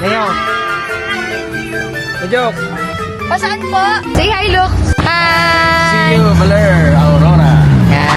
Ngayon. Joke. Pasaan po? Say hi, look. Hi! See you, Baler, Aurora. Yeah.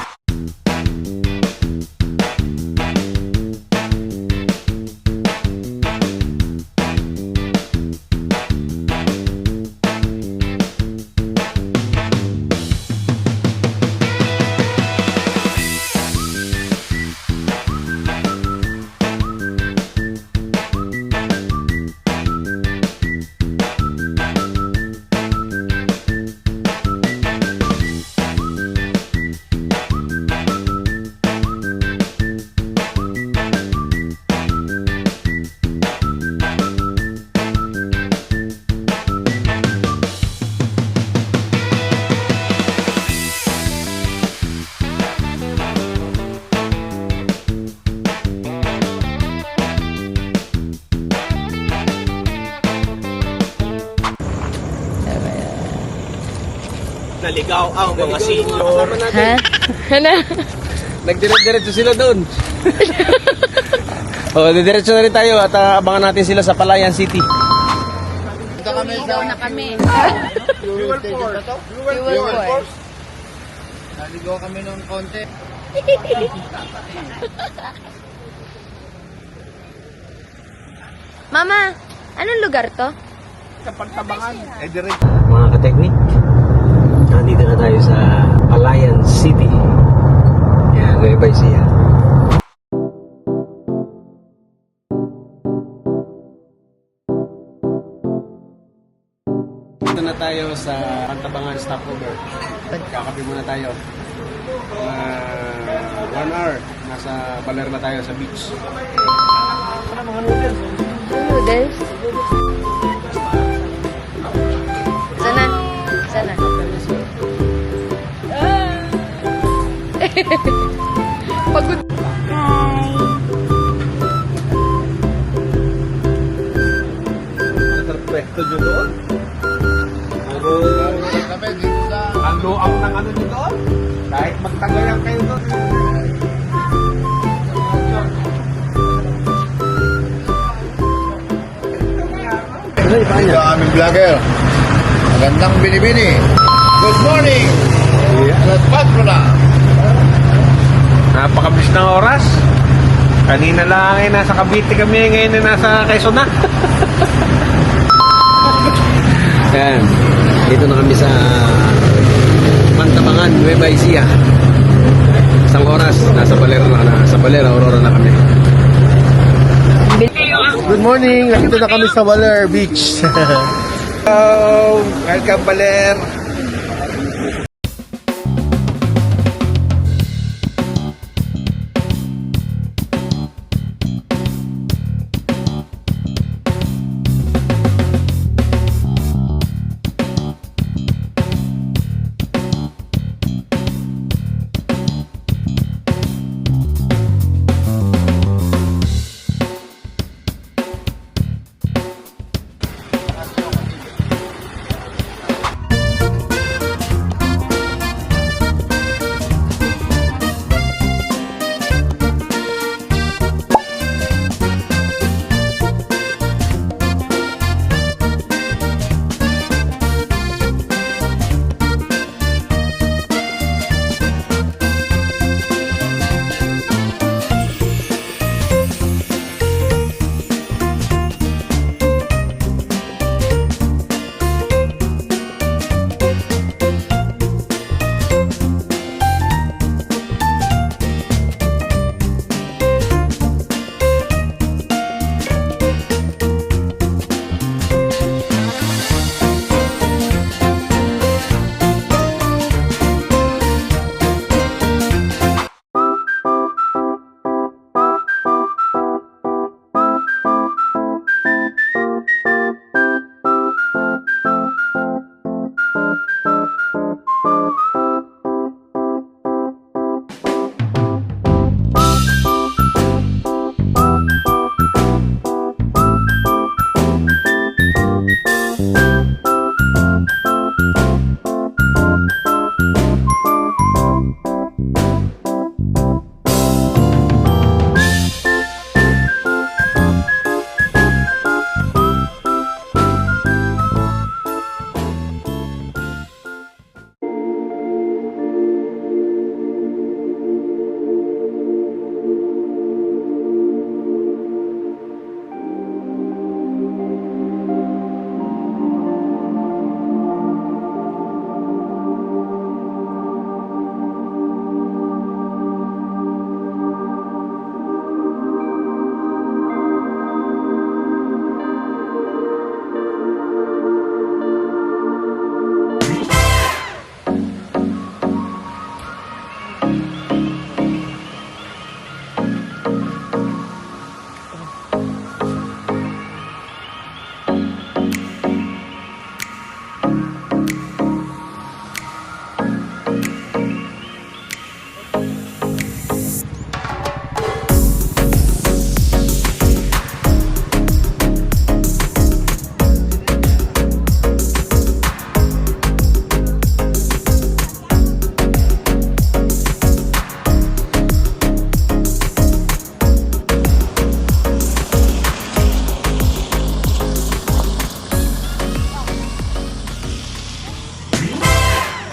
Naligaw ang mga senior. Ha? Ano? Nagdiretso sila doon. Diretso na rin tayo at abangan natin sila sa Palayan City. Ligaw na kami. Fuel force. Naligaw kami ng konti. Mama, anong lugar to? Mga kateknik, nandito na tayo sa Palayan City. Yan, Nueva Ecija. Dito na tayo sa Pantabangan stopover. Kakape muna tayo. 1 hour, nasa Baler na tayo sa beach. Noodles? Sana? Sana? Pagod. Hi! Perfecto nyo doon. Kami dito sa... Ang luaw ng ano nyo doon. Kahit magtagayan kayo doon. Dito ang aming vlogger. Magandang binibini. Good morning! Alas 4 na. Napakabilis ng oras. Kanina lang ay nasa Cavite kami, ngayon ay nasa Quezon na. Yan. Dito na kami sa Pantabangan, Nueva Ecija. Isang oras, nasa Baler, Aurora na kami. Good morning! Nandito na kami sa Baler Beach. Hello! Welcome, Baler!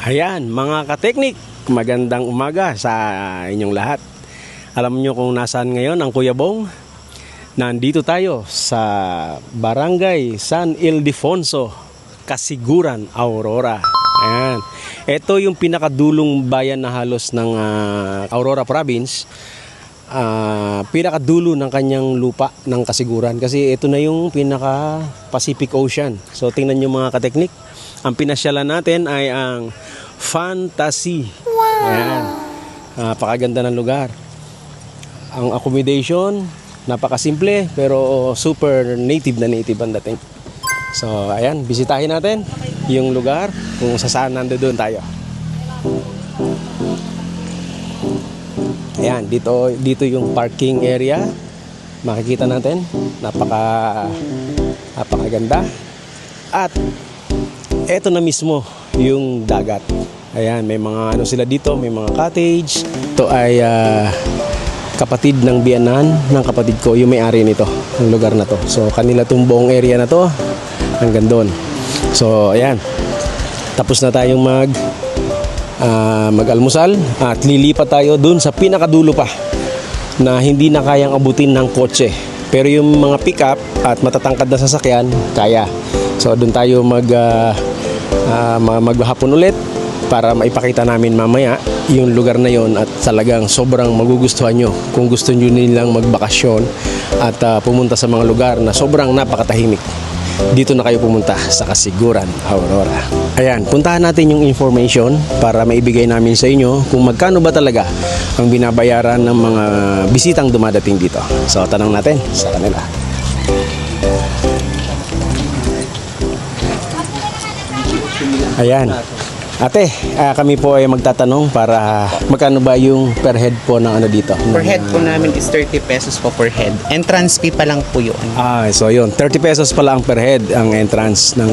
Ayan, mga kateknik, magandang umaga sa inyong lahat. Alam nyo kung nasaan ngayon ang Kuya Bong? Nandito tayo sa Barangay San Ildefonso, Kasiguran, Aurora. Ayan. Ito yung pinakadulong bayan na halos ng Aurora Province. Pinakadulo ng kanyang lupa ng Kasiguran. Kasi ito na yung pinaka Pacific Ocean. So tingnan nyo mga kateknik. Ang pinasyalan natin ay ang Fantasy. Ayan. Napakaganda ng lugar. Ang accommodation, napakasimple pero super native na native ang dating. So ayan, bisitahin natin yung lugar kung saan nandoon tayo. Ayan, dito yung parking area. Makikita natin, napakaganda. At eto na mismo yung dagat. Ayan, may mga ano sila dito, may mga cottage. Ito ay kapatid ng biyanan ng kapatid ko, yung may-ari nito, ng lugar na to. So kanila tong buong area na to hanggang doon. So ayan, tapos na tayong mag-almusal at lilipat tayo doon sa pinakadulo pa na hindi na kayang abutin ng kotse. Pero yung mga pick-up at matatangkad na sasakyan, kaya. So doon tayo maghapon ulit para maipakita namin mamaya yung lugar na yon at talagang sobrang magugustuhan nyo kung gusto nyo nilang magbakasyon at pumunta sa mga lugar na sobrang napakatahimik. Dito na kayo pumunta sa Kasiguran, Aurora. Ayan, puntahan natin yung information para maibigay namin sa inyo kung magkano ba talaga ang binabayaran ng mga bisitang dumadating dito. So tanong natin sa kanila. Ayan. Ate, kami po ay magtatanong para magkano ba yung per head po ng ano dito? Per head po namin is 30 pesos po per head. Entrance fee pa lang po yun. So yun, 30 pesos pala ang per head ang entrance ng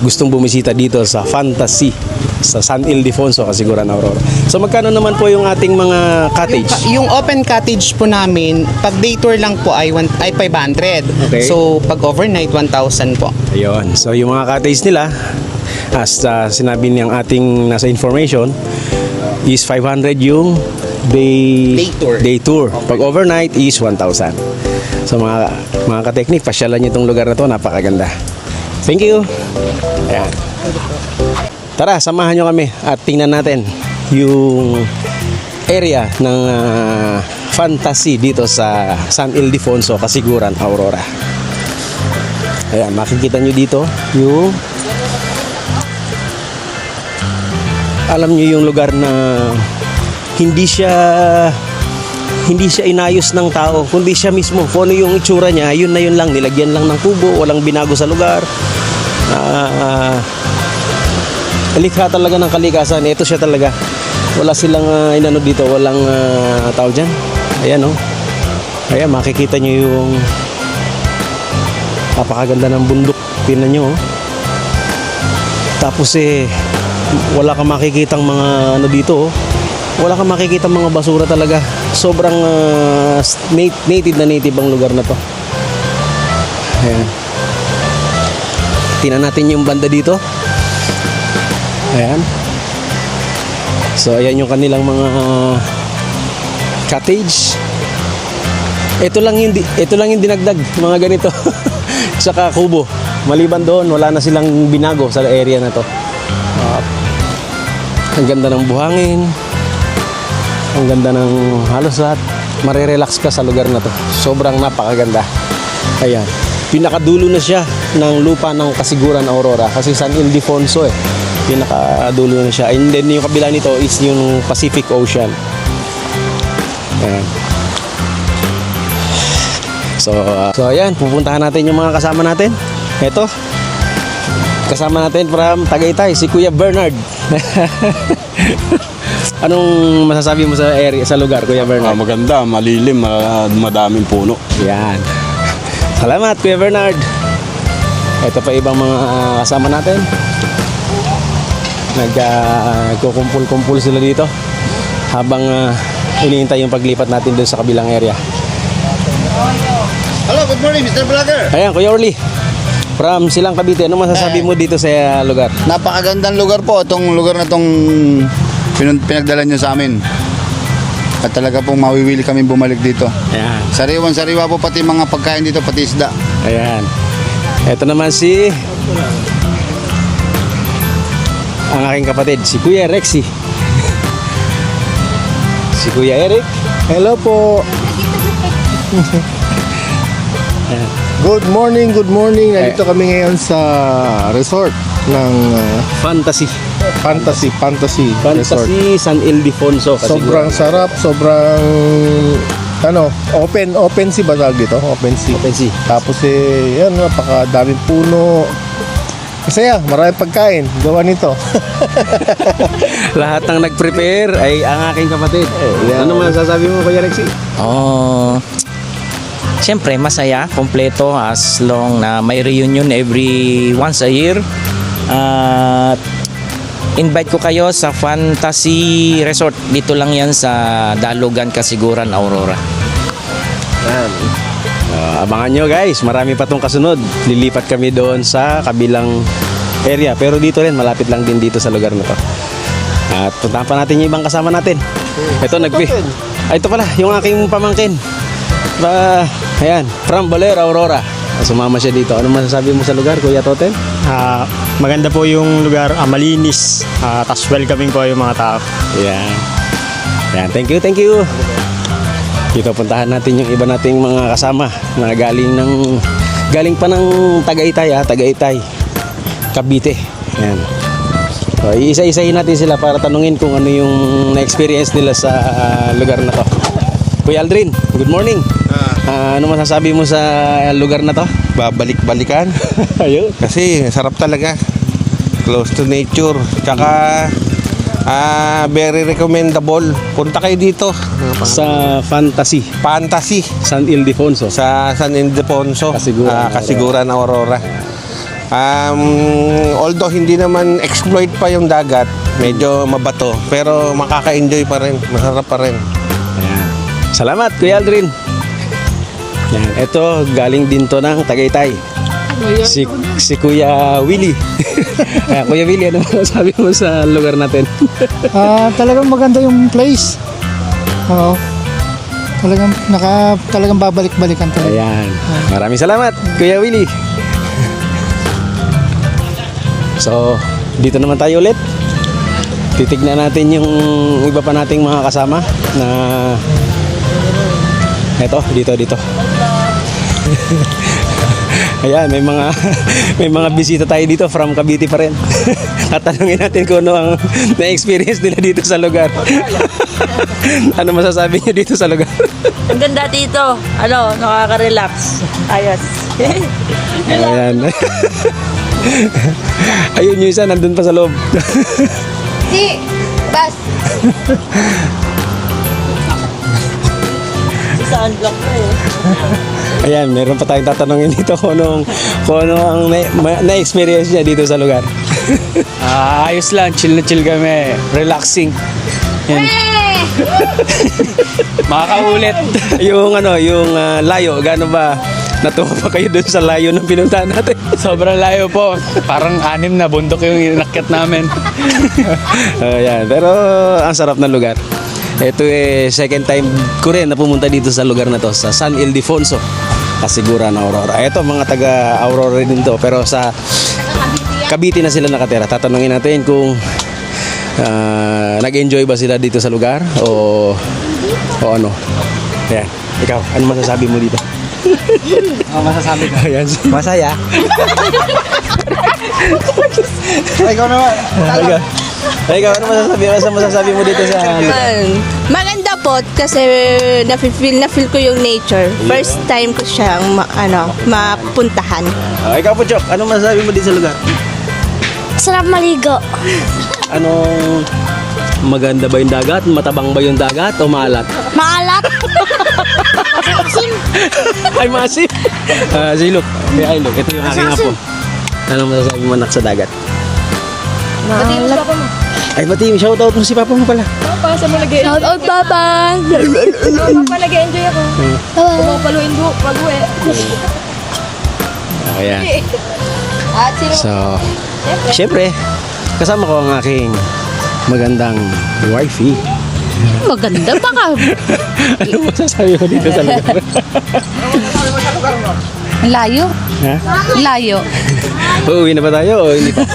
gustong bumisita dito sa Fantasy sa San Ildefonso, Kasiguran, Aurora. So magkano naman po yung ating mga cottage? Yung open cottage po namin, pag day tour lang po ay 500. Okay. So pag overnight, 1,000 po. Ayun, so yung mga cottage nila, as sinabi niyang ating nasa information, is 500 yung day tour. Pag overnight is 1,000. So mga kateknik, pasyalan niyo itong lugar na to, napakaganda. Thank you. Ayan. Tara, samahan nyo kami at tingnan natin yung area ng Fantasy dito sa San Ildefonso, Kasiguran, Aurora. Ayan, makikita nyo dito yung alam nyo yung lugar na hindi siya inayos ng tao, kundi siya mismo kung ano yung itsura niya, yun na yun lang, nilagyan lang ng kubo, walang binago sa lugar. Likha talaga ng kalikasan. Ito siya talaga, wala silang inano dito, walang tao dyan. Ayan o, ayan, makikita nyo yung napakaganda ng bundok, tingnan nyo o. Tapos wala kang makikitang mga ano dito oh. Wala kang makikitang mga basura talaga. Sobrang native na native ang lugar na to. Ayan. Tingnan natin yung banda dito. Ayan. So ayan yung kanilang mga cottage. Ito lang yung dinagdag, mga ganito. Saka kubo. Maliban doon, wala na silang binago sa area na to. Ang ganda ng buhangin, ang ganda ng halos lahat, marirelax ka sa lugar na to. Sobrang napakaganda. Ayan, pinakadulo na siya ng lupa ng Kasiguran, Aurora, kasi San Ildefonso pinakadulo na siya. And then yung kabila nito is yung Pacific Ocean. Ayan. So ayan, pupuntahan natin yung mga kasama natin. Ito, kasama natin from Tagaytay, si Kuya Bernard. Anong masasabi mo sa area, sa lugar, Kuya Bernard? Maganda, malilim, madaming puno. Yan. Salamat, Kuya Bernard. Ito pa ibang mga kasama natin. Nagkukumpul-kumpul sila dito habang hinihintay yung paglipat natin doon sa kabilang area. Hello, good morning, Mr. Vlogger. Ayan, Kuya Orly. From Silang Cavite, ano masasabi mo dito sa lugar? Napakagandang lugar po. Itong lugar na itong pinagdala niyo sa amin. At talaga pong mawiwili kami bumalik dito. Ayan. Sariwan-sariwa po pati mga pagkain dito, pati isda. Ayan. Ito naman si ang aking kapatid, si Kuya Rexy. Si Kuya Eric. Hello po. Good morning, good morning. Nandito kami ngayon sa resort ng Fantasy Fantasy Resort. San Ildefonso. Sobrang sarap, sobrang open sea ba tawag dito? Open sea. Open sea. Tapos yan, napakadaming puno. Masaya, maraming pagkain. Gawa nito. Lahat ng nag-prepare ay ang aking kapatid. yan. Ano masasabi mo, Kuya Rexy? Siyempre, masaya, kompleto as long na may reunion every once a year. At invite ko kayo sa Fantasy Resort. Dito lang yan sa Dalugan, Kasiguran, Aurora. Yan. Abangan nyo guys, marami pa tong kasunod. Lilipat kami doon sa kabilang area. Pero dito rin, malapit lang din dito sa lugar na to. At puntahan pa natin yung ibang kasama natin. Ito, ito pala, yung aking pamangkin. Ayan, from Baler, Aurora. Sumama siya dito. Ano masasabi mo sa lugar, Kuya Totem? Maganda po yung lugar, malinis. Tas welcoming po yung mga tao. Yan. Yan, thank you, thank you. Dito puntahan natin yung iba nating mga kasama na galing pa ng Tagaytay, Tagaytay, Cavite. Yan. So, isa-isahin natin sila para tanungin kung ano yung na-experience nila sa lugar na to. Kuya Aldrin, good morning. Ano masasabi mo sa lugar na to? Babalik-balikan Ayun. kasi sarap talaga, close to nature, tsaka very recommendable. Punta kayo dito Sa Fantasy Fantasy San Ildefonso. sa San Ildefonso, Kasiguran, Kasiguran, Aurora. Although hindi naman exploit pa yung dagat, medyo mabato, pero makaka-enjoy pa rin, masarap pa rin. Ayan. Salamat, Kuya Aldrin. Yan, ito galing din to ng Tagaytay. Si Kuya Willie. Ayan, Kuya Willie, ano masasabi mo sa lugar natin? Talagang maganda yung place. Oo. Talagang babalik-balikan talaga. Ayan. Maraming salamat, Kuya Willie. So, dito naman tayo ulit. Titignan natin yung iba pa nating mga kasama na eto, dito. Ayan, may mga bisita tayo dito from Cavite pa rin. At tanungin natin kung ano ang na-experience nila dito sa lugar. Ano masasabi niyo dito sa lugar? Ang ganda dito. Nakaka-relax. Ayos. Ayan. Ayun yung isa, nandun pa sa loob. Si, bas. Saan block na eh. Ayan, meron pa tayong tatanungin dito kung ano ang na-experience niya dito sa lugar. Ayos lang, chill na chill kami. Relaxing. Yan. Makakaulit. yung layo, gaano ba natuwa pa kayo dun sa layo ng pinuntahan natin? Sobrang layo po. Parang 6 na bundok yung inakyat namin. Ayan, pero ang sarap ng lugar. Ito second time ko rin na pumunta dito sa lugar na to, sa San Ildefonso, Kasiguran, Aurora. Ito mga taga Aurora din to, pero sa Cavite na sila nakatira. Tatanungin natin kung nag-enjoy ba sila dito sa lugar o ano. Ayan, ikaw, ano masasabi mo dito? Masasabi ko. Ayan. Masaya. Ikaw naman. Ikaw, ano masasabi mo dito sa Maganda po kasi na-feel ko yung nature. First time ko siyang mapuntahan. Ikaw po, Chok, ano masasabi mo dito sa lugar? Sarap maligo. Anong maganda ba yung dagat? Matabang ba yung dagat o maalat? Maalat. Ay, masim! Silok. Ay, look. Ito yung aking apo. Anong masasabi mo nak sa dagat? Ay, Mati, shoutout mo si papa mo pala. Shout out, Papa. Nag-enjoy ako. Paluin pag-uwi. Ayan. At sino? So, syempre, kasama ko ang aking magandang wifey. Maganda pa ka. Ano mo sasabi mo dito sa lugar? Layo. Ha? Layo. Uuwi na ba tayo o hindi pa?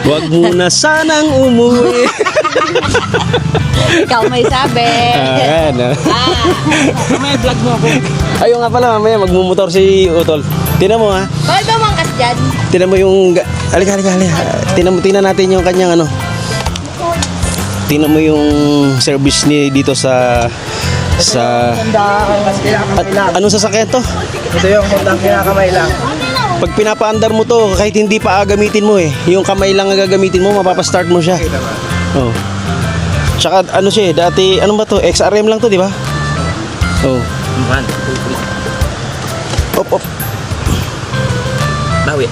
Huwag muna sanang umuwi. Ikaw may sabi. Ayan. May vlog mo ako. Ayun nga pala, mamaya magmumotor si Utol. Tinan mo ha. Bakit ba mangkas dyan? Tinan mo yung... Halika. Tinan natin yung kanyang ano. Tinan mo yung service ni dito sa... Anong sasakyan to? Ito yung Hondang kinakamay lang. Pag pinapaandar mo to, kahit hindi pa gagamitin mo yung kamay lang ang gagamitin mo, mapapastart mo siya. Oh. Tsaka ano siya dati, ano ba to? XRM lang to, di ba? Oh. 1, 2, 3. Op. Bawi.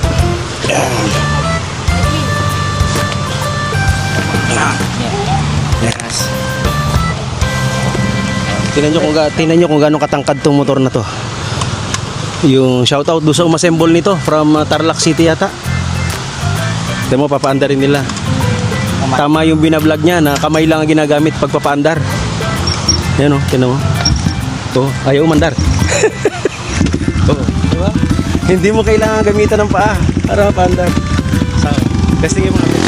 Yes. Tingnan nyo kung gaano katangkad tong motor na to. Yung shoutout doon sa umassemble nito from Tarlac City yata. Tingnan mo, papaandarin nila. Tama yung binablog niya na kamay lang ang ginagamit pag papaandar. Yan o, tingnan mo. To, ayaw umandar. Oo, diba? Hindi mo kailangan gamitan ng paa para mapaandar. So, testingin mo natin.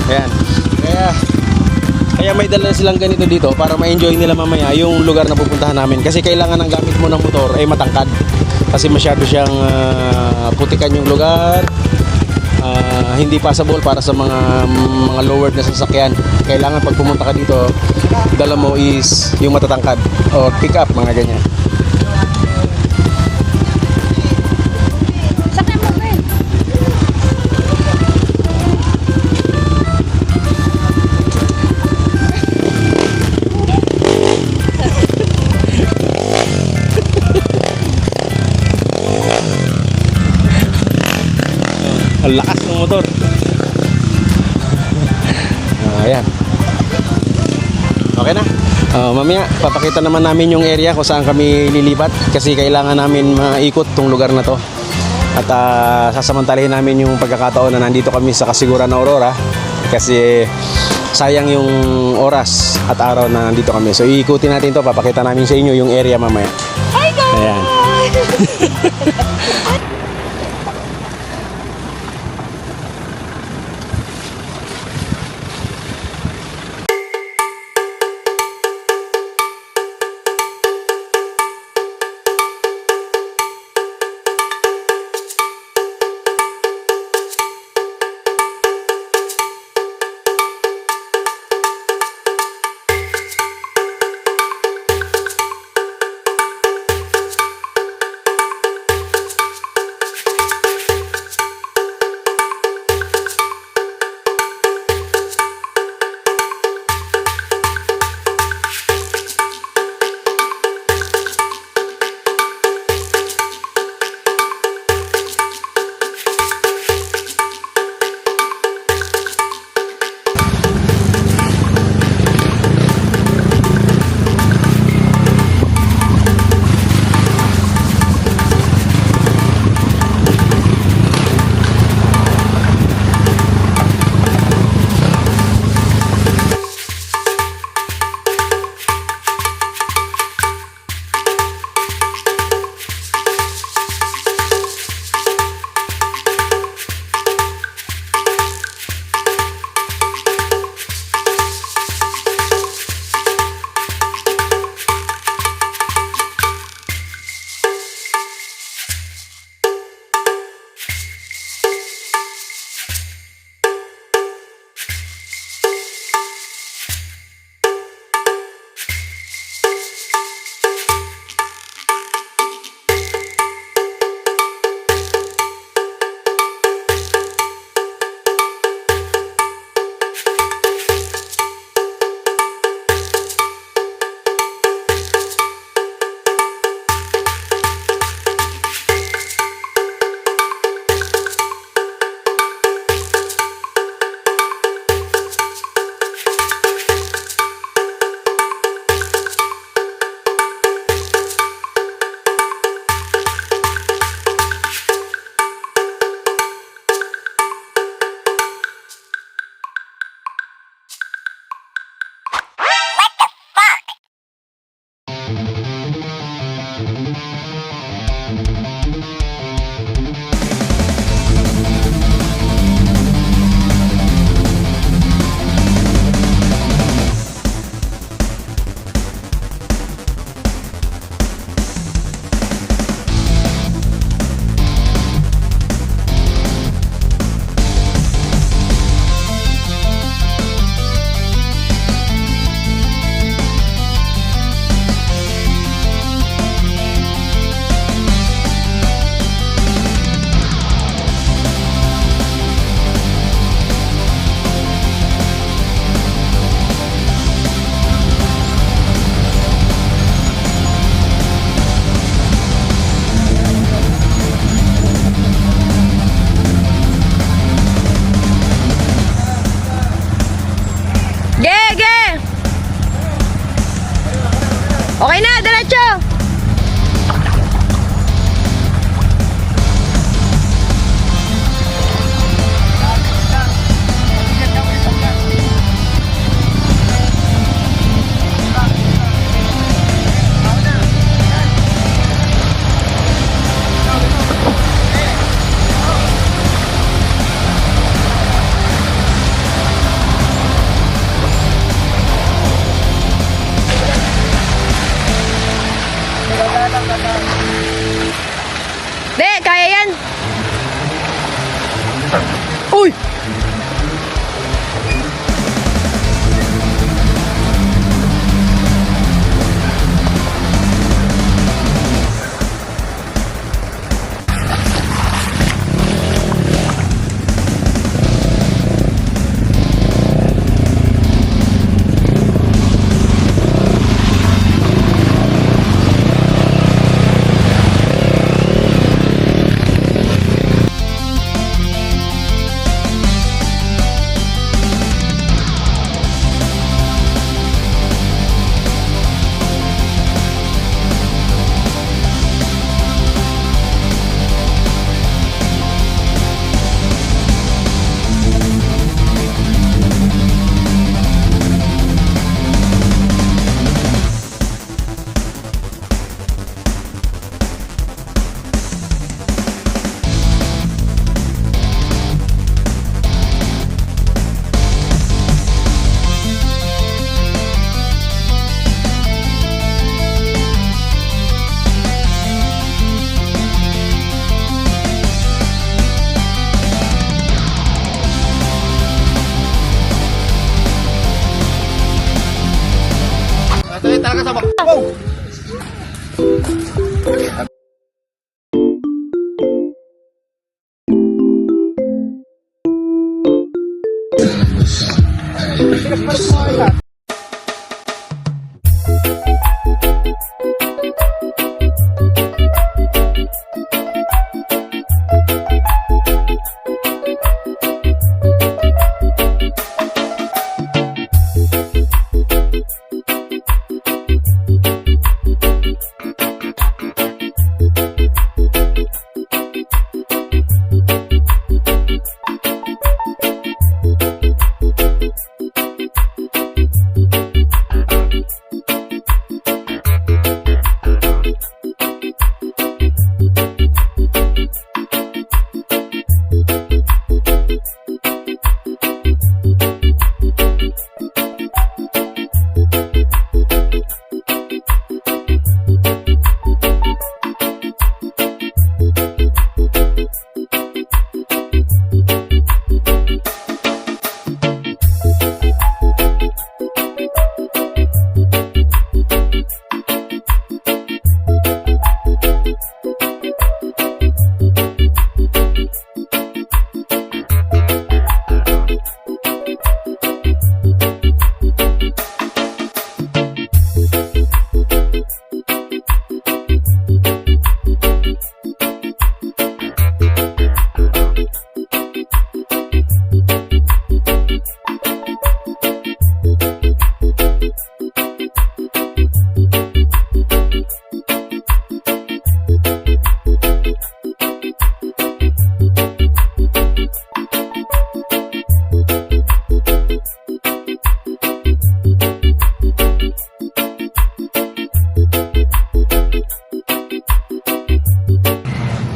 Ayan. Kaya may dala silang ganito dito para ma-enjoy nila mamaya yung lugar na pupuntahan namin. Kasi kailangan ang gamit mo ng motor ay matangkad. Kasi masyado siyang putikan yung lugar. Hindi passable para sa mga lowered na sasakyan. Kailangan pag pumunta ka dito, dala mo is yung matatangkad or pick up, mga ganyan. Sakay mo ba Ang lakas ng motor. Ayan. Okay na. Mamaya, papakita naman namin yung area kung saan kami lilipat kasi kailangan namin maikot tong lugar na to. At sasamantalahin namin yung pagkakataon na nandito kami sa Kasiguran na Aurora kasi sayang yung oras at araw na nandito kami. So iikutin natin to, papakita namin sa inyo yung area mamaya. Hi guys! Ayan. Okay na, diretso! De, kaya yan! Uy!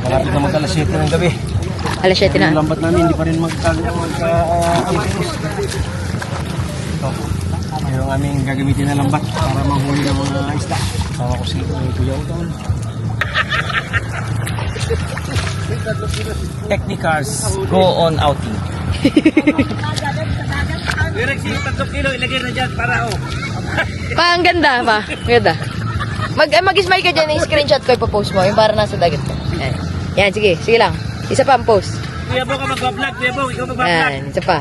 Malapit na mag-alas 7 ng gabi. Alas 7 na. Yung lambat namin, hindi pa rin ito. Yung aming gagamitin na lambat para mahuli ng mga isda. Sama ko si Kuya Utol. Technicars go on outing. Pa, ang ganda pa. Ganda. Mag-smile ka dyan, i-screenshot ko, ipopost mo. Yung para nasa dagat ko. Yan. Yan, sige. Sige lang. Isa pa ang post. Kuya Bo ka mag-vlog, Kuya Bo, ikaw mag-vlog. Yan, isa pa.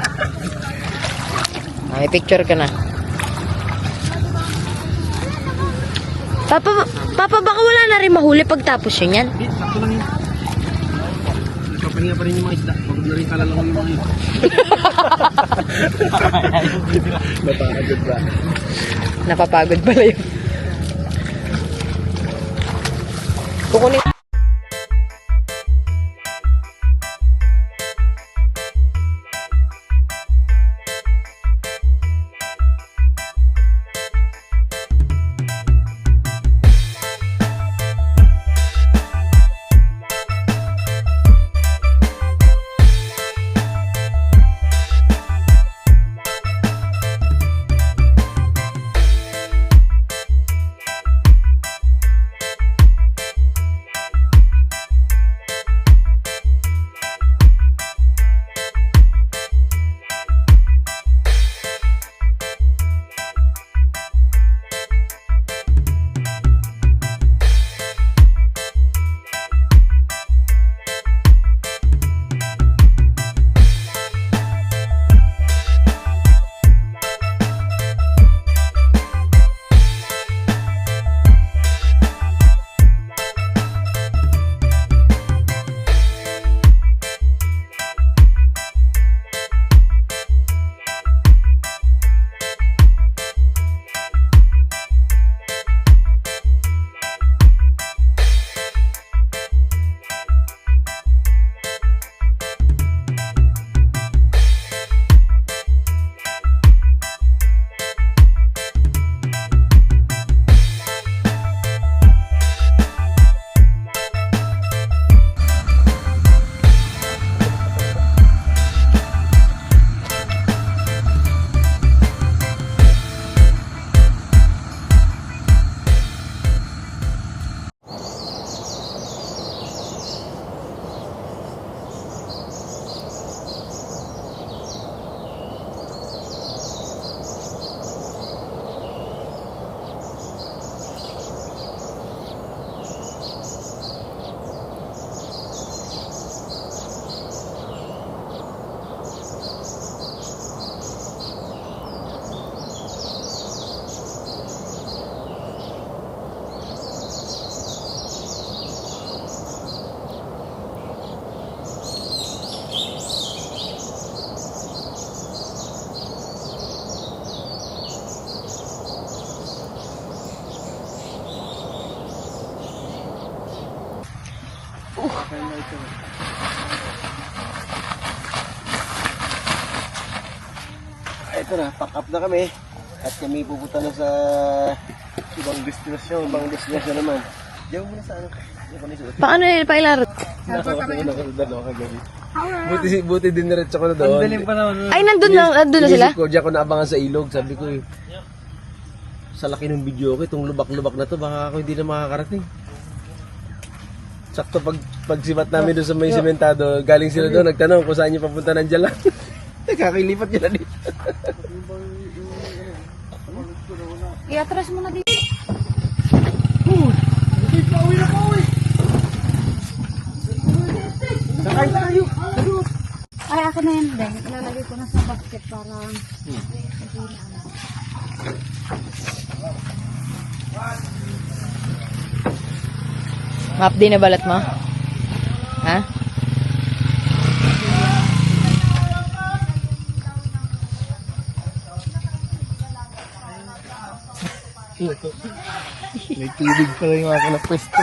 May picture ka na. Papa, baka wala na rin mahuli pagtapos yun yan? Sakto lang yun. Nagpapahinga pa rin yung mga isda. Pagod na rin kalalang yung mga isda. Napapagod pala yun. Kukunin. Ito na, pack up na kami. At kami pupunta na sa ibang destinasyon naman. Diyan muna sa ano. Paano yun? Pailaro? Buti din diretso ko na doon. Ay, nandun na sila? Isip ko, diyan ko naabangan sa ilog. Sabi ko sa laki ng video ko, itong lubak-lubak na to, baka ako hindi na makakarating. Sakto pagsibat namin doon sa may sementado, galing sila doon, nagtanong kung saan yung papunta, nandiyan lang. Kakilipat nyo na dito. I-atras mo na dito. Ay, ako na yan din. Ilalagay ko na sa basket para... Map din na balat mo? Ha? May tubig pala yung ako na pwesto.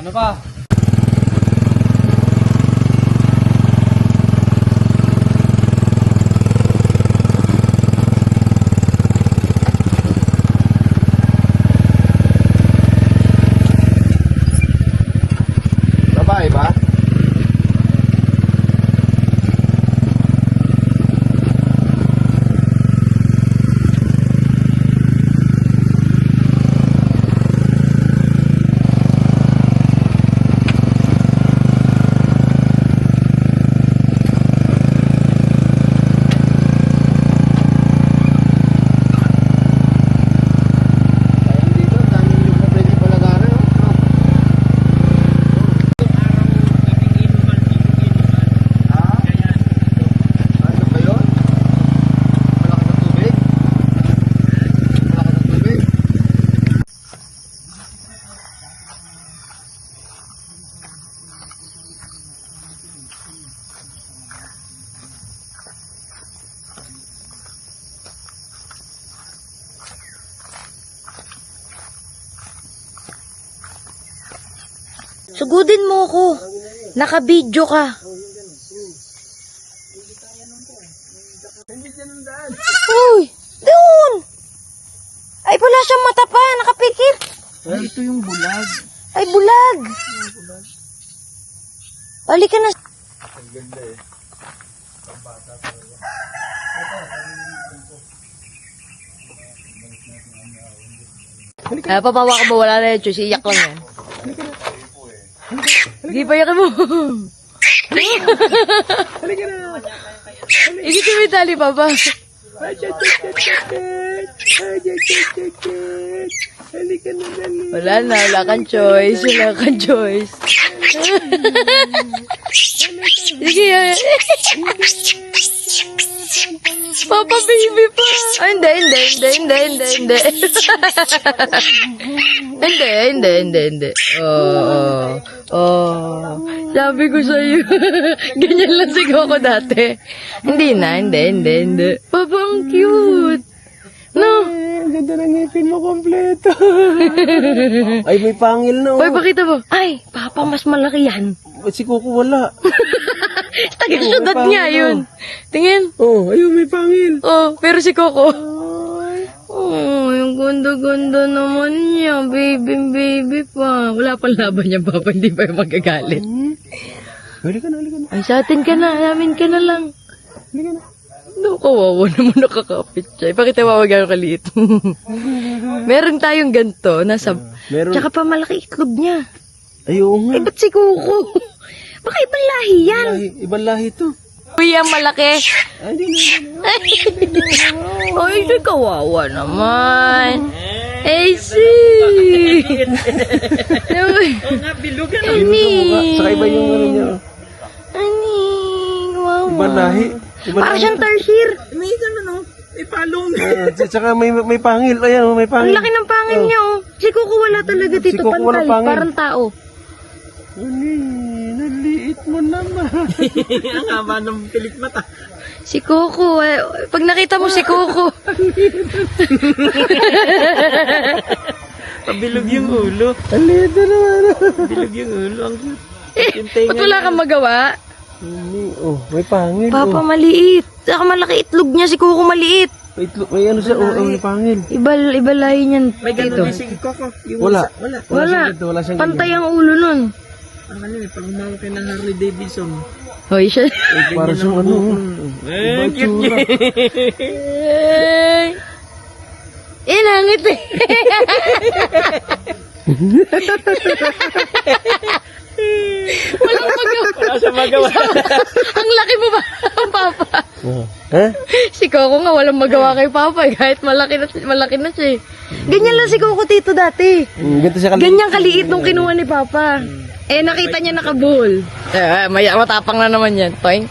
Ano pa? Babae ba? Sugudin mo ko. Naka-video ka. Uy! Doon! Ay, wala siyang mata pa. Nakapikit. Ay, ito yung bulag. Ay, bulag. Balik ka na. Papawa ka ba? Wala na yun. Chus, iyak lang yan. Hindi pa iyak mo. Halika na. Ikit yung tali, Papa. Wala na, wala kang choice. Wala kang choice. Sige, Papa, baby pa. Ay, hindi. Hindi. Oh. Sabi ko sa'yo. Ganyan lang sigaw ko dati. Hindi na. Papa, ang cute. No? Ang ganda ng ngipin mo kompleto. Ay, may pangil na. Hoy, pakita mo. Ay, Papa, mas malaki yan. Si Coco wala. Taga-syudad niya yun. Tingin. Oh, ayun, may pangil. Oh, pero si Coco. Oh, yung ganda-ganda naman niya. Baby pa. Wala pang laban niya, Papa. Hindi pa yung magagalit. Halika na. Ay, sa atin ka na. Amin ka na lang. Halika na. No, kawawa naman nakakapit siya. Ipakita mo gano'ng kaliit. Meron tayong ganito. Meron. Tsaka pa malaki itlog niya. Ayaw nga. Eh, ba't si Coco? Baka ibang lahi yan. Ibang lahi to. Uy, ang malaki. Ay, di na. Ay, di kawawa naman. Ay, see. Oo nga, bilog yan. Saka iba yung ano niya. Ani, wow. Ibang lahi. Parang siyang tarsier. May ano, may palong. Tsaka may pangil. Ayan, may Ang pangil. laki ng pangil niya, oh. Si Coco wala talaga dito, Coco wala pantal. pangil. Parang tao. Naliit mo naman. Ang haba ng pilik mata. Si Coco, pag nakita mo si Coco. Pabilog yung ulo. Naliit na naman. Bilog yung ulo. Ang cute. Ba't wala kang magawa? Oh, may pangil. Papa, maliit. Saka malaki itlog niya, si Coco maliit. May ano siya. Oh, may pangil. Iba lahi niyan May dito. gano'n din si Coco. Yung Wala. Wala. Wala siyang Pantay ang ulo nun. Ang ano eh, pag umawak kayo ng Harley Davidson. Hoy, siya. Para siyang ano. Eh, cute niya. Inangit eh. Walang magawa. Wala siya magawa. Ang laki mo ba, Papa? Ha? Si Coco nga walang magawa kay Papa eh, kahit malaki na siya eh. Ganyan lang si Coco Tito dati. Ganito siya Ganyan kaliit nung kinuha ni Papa. Eh, nakita niya nakabuhol. Matapang na naman yan. Toing.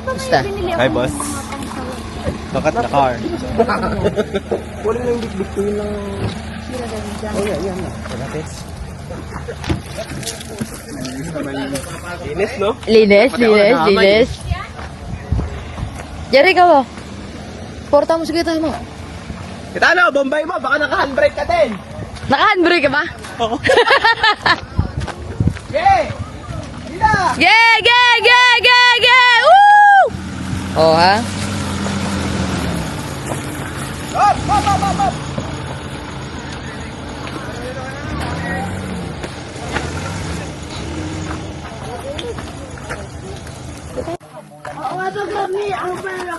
Basta. Hi, boss. Look at the car. Wala na yung big ko lang. Oh, yan. Linis, no? Linis. Jerry, ikaw. Porta mo, sige tayo mo. Kita ano, Bombay mo, baka naka-handbrake ka din. Naka-handbrake ka ba? Oo. Yeah! Woo! Oh, ha?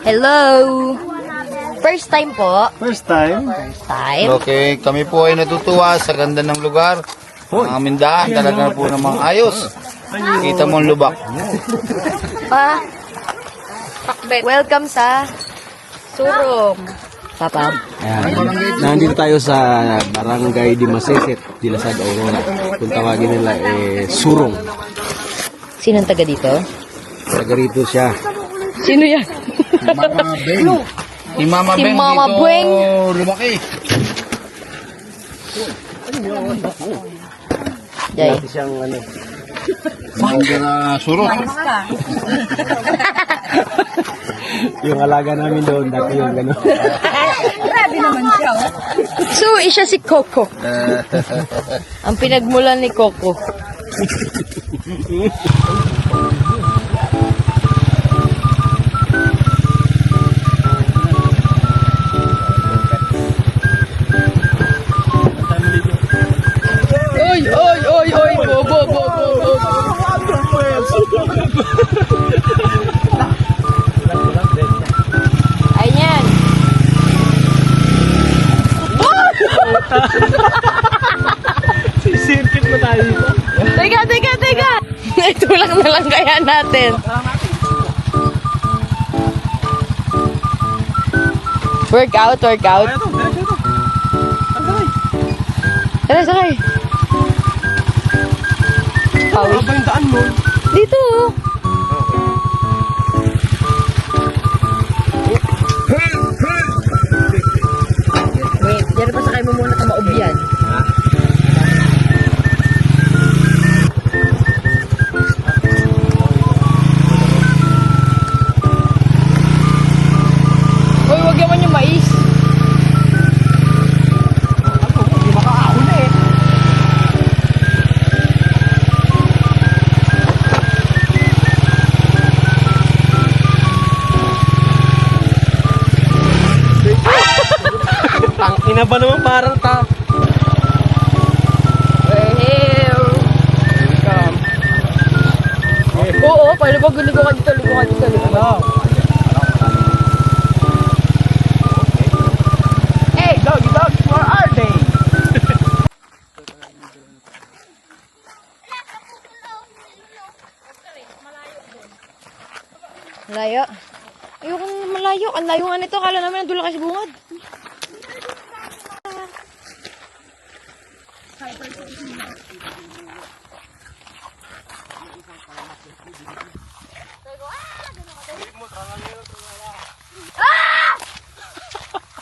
Hello! First time po. First time. Okay, kami po ay natutuwa sa ganda ng lugar. Ang aming daan, talaga po namang ayos. Kita mo ang lubak. Pa, welcome sa Surong. Papa. Nandito tayo sa Barangay Dimaseset, Dilasag, Aurora. Kung tawagin nila Surong. Sinong taga dito? Taga rito siya. Sino yan? Mama Beng. Si Mama Si Beng Mama dito Beng. lumaki. Jay. Dati siyang ano. Mga surot. Yung alaga namin doon, dati yung gano'n. So, siya si Coco. Ang pinagmulan ni Coco. Oy, oy, oy, oy, bo, bo, bo, bo, bo. Ayan. Sisirkit mo tayo dito. Teka, teka, teka. Itulak na lang kaya natin. Workout, workout. Tara, sakay. Pawi. Abang yung daan mo. Dito, oh. Wait, dyan pa sakay mo muna ka maubyan. Uy, wag yaman yung mais. Ang ina ba naman parang ta. Oo, pwede ba guligo ka dito, ligo ka dito, ligo ka dito. Hey, doggy dogs, where are they? Malayo. Ayoko na malayo. Ang layo nga nito. Kala namin nandun lang kayo sa bungad.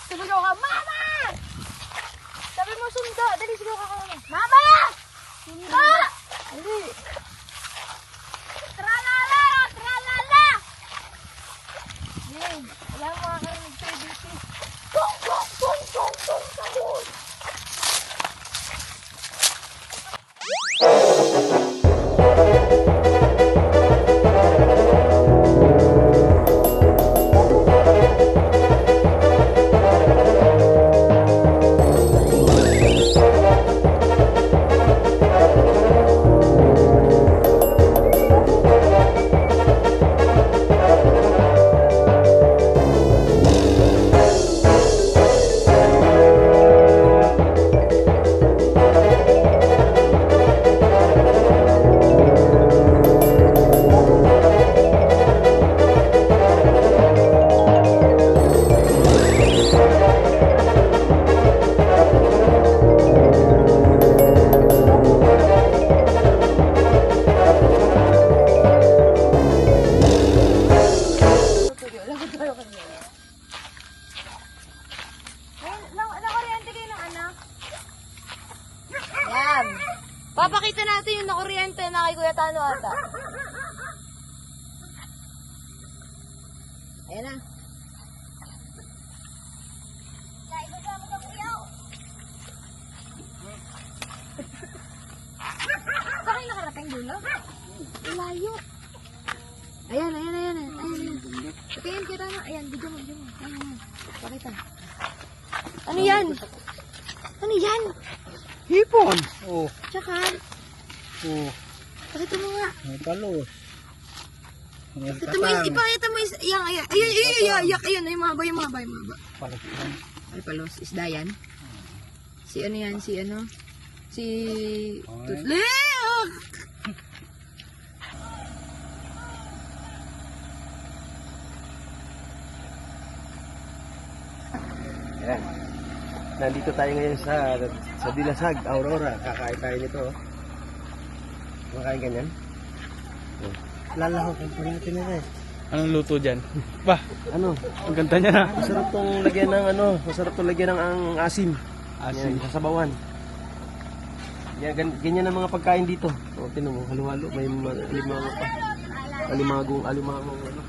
Sumigaw ka, Mama! Sabi mo sundo. Dali, sigaw ka kami. Mama! Sundo! Dali. Tralala! Tralala! Yay! Wala mo makakarinig sa'yo dito. Kung, kung, kung, kung, kung, sabon! Yan. Papakita natin yung nakuryente na kay Kuya Tano ata. Ayan na. Saan kayo nakarating dulo? Layo. Ayan, ayan, ayan. Ayan. Tingin kita na. Ayan, bigyan mo. Ayan. Pakita. Ano yan? Ano yan? Hipon. Oh. Tsaka, Oh. pakita mo nga. May palos. May Pakita mo, ipakita mo, ayan, ayun, yung mahaba. Ay, palos, isda yan. Si ano yan, si ano? Si... Tutli! Ayan. Nandito tayo ngayon sa Dilasag, Aurora. Kakain tayo nito. Makain ka niyan? lalahokin po natin nila eh. Anong luto dyan? Ba, Ano? ang ganda niya na. Masarap tong lagyan ng ano, masarap tong lagyan ng ang asim. Asim. Yan, sasabawan. Yan, ganyan ang mga pagkain dito. O, tinan mo, halo-halo, may alimango pa. Alimagong ano.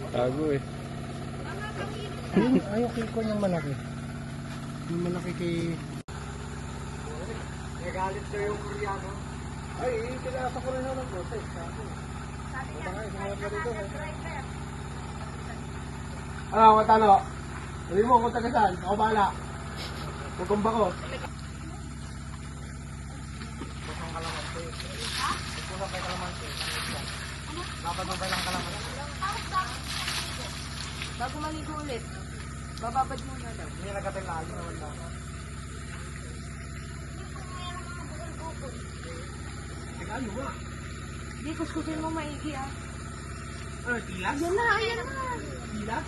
Tago eh. Ayaw kiko yung malaki. Yung malaki kay... Nagalit ka yung Koreano? Ay, pinasa ko rin na ng boses. Ano, matalo? Sabi mo kung taga saan? Ako bahala. Kukumba ko. Bago maligo ulit. Bababad muna daw. Hindi nagkatay lagi naman daw. Hindi, kuskusin mo maigi ah. Tilas? Ayan na, ayan na. Tilas?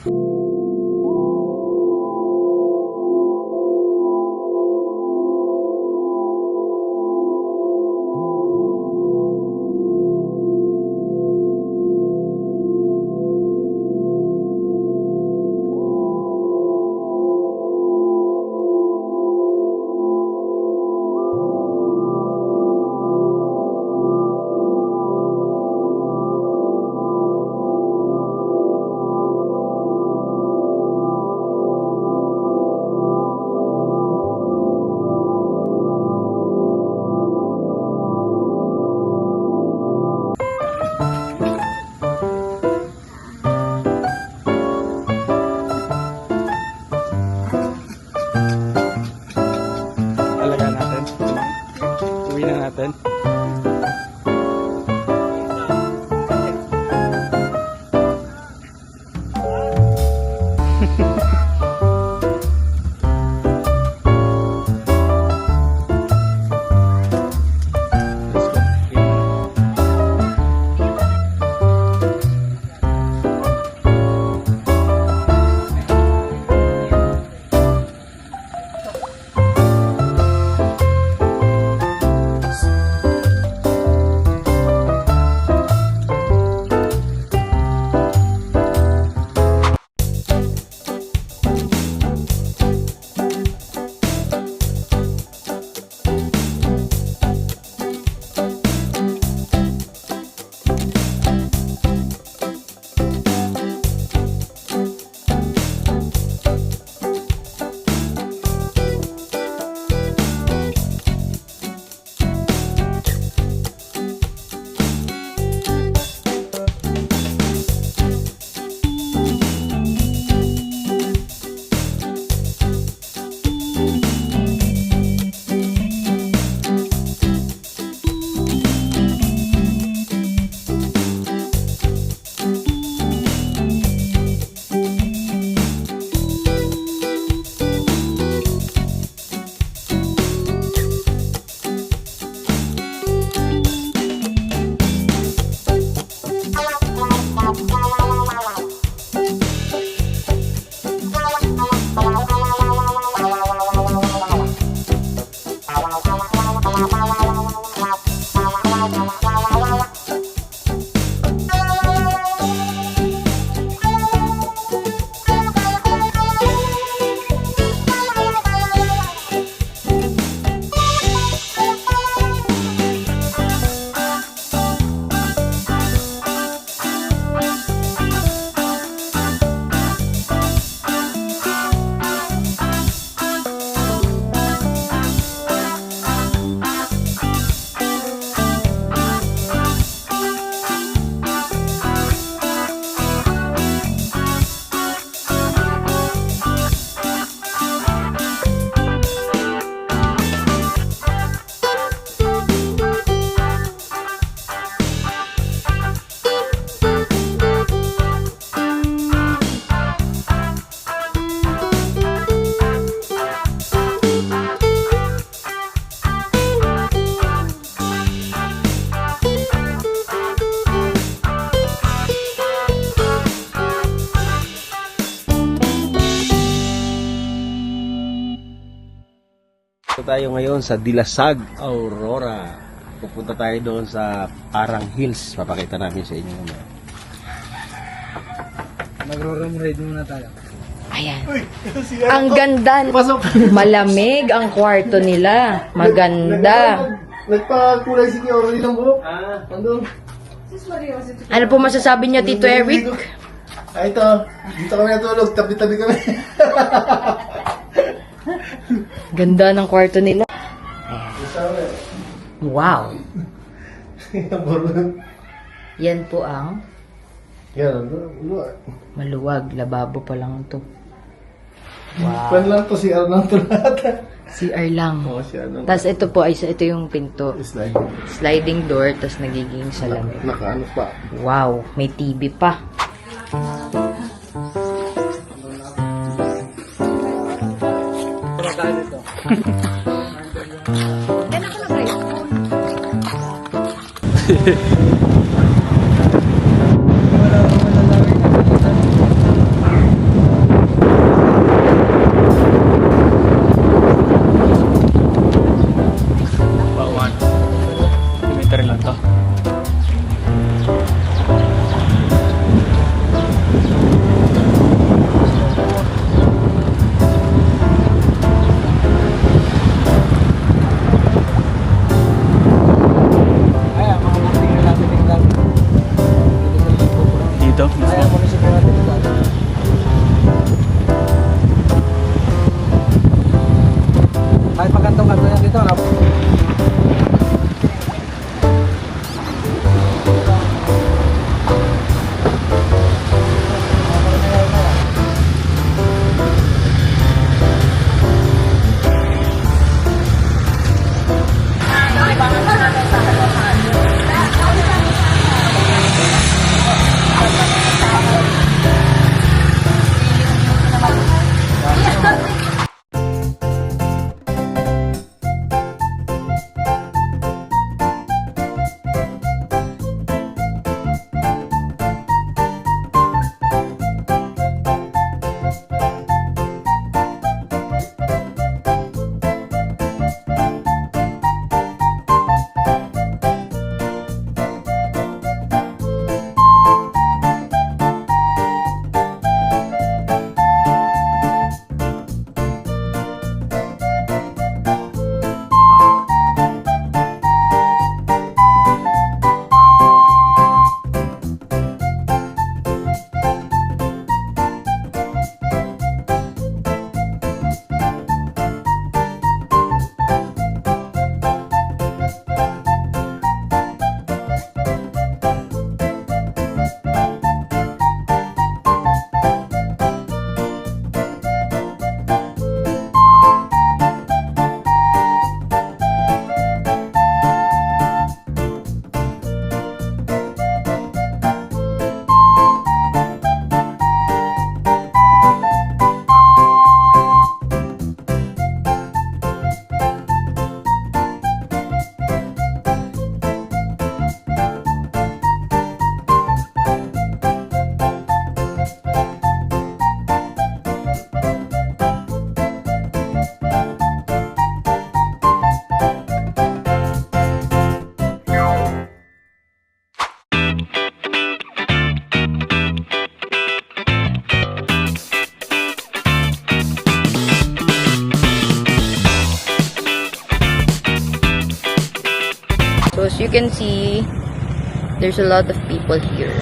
tayo ngayon sa Dilasag, Aurora. Pupunta tayo doon sa Parang Hills. Papakita namin sa inyo mamaya. Magro-room ride muna tayo. Ayan. Ang ganda. Malamig ang kwarto nila. Maganda. Nagpakulay si Kioro ng buhok. Andun. Ano po masasabi niyo, Tito Eric? Ito. Dito kami natulog. Tabi-tabi kami. Ganda ng kwarto nila. Wow. Yan po ang maluwag. Lababo pa lang ito. Pan lang to si Arnang to lahat. CR lang. Oo, si Arnang. Tapos ito po, ito yung pinto. Slide. Sliding door, tapos nagiging salamin. Nakaano pa. Wow, may TV pa. Kilometer lang to. Dito. Kahit pagkantong-kanto yan dito. So as you can see, there's a lot of people here.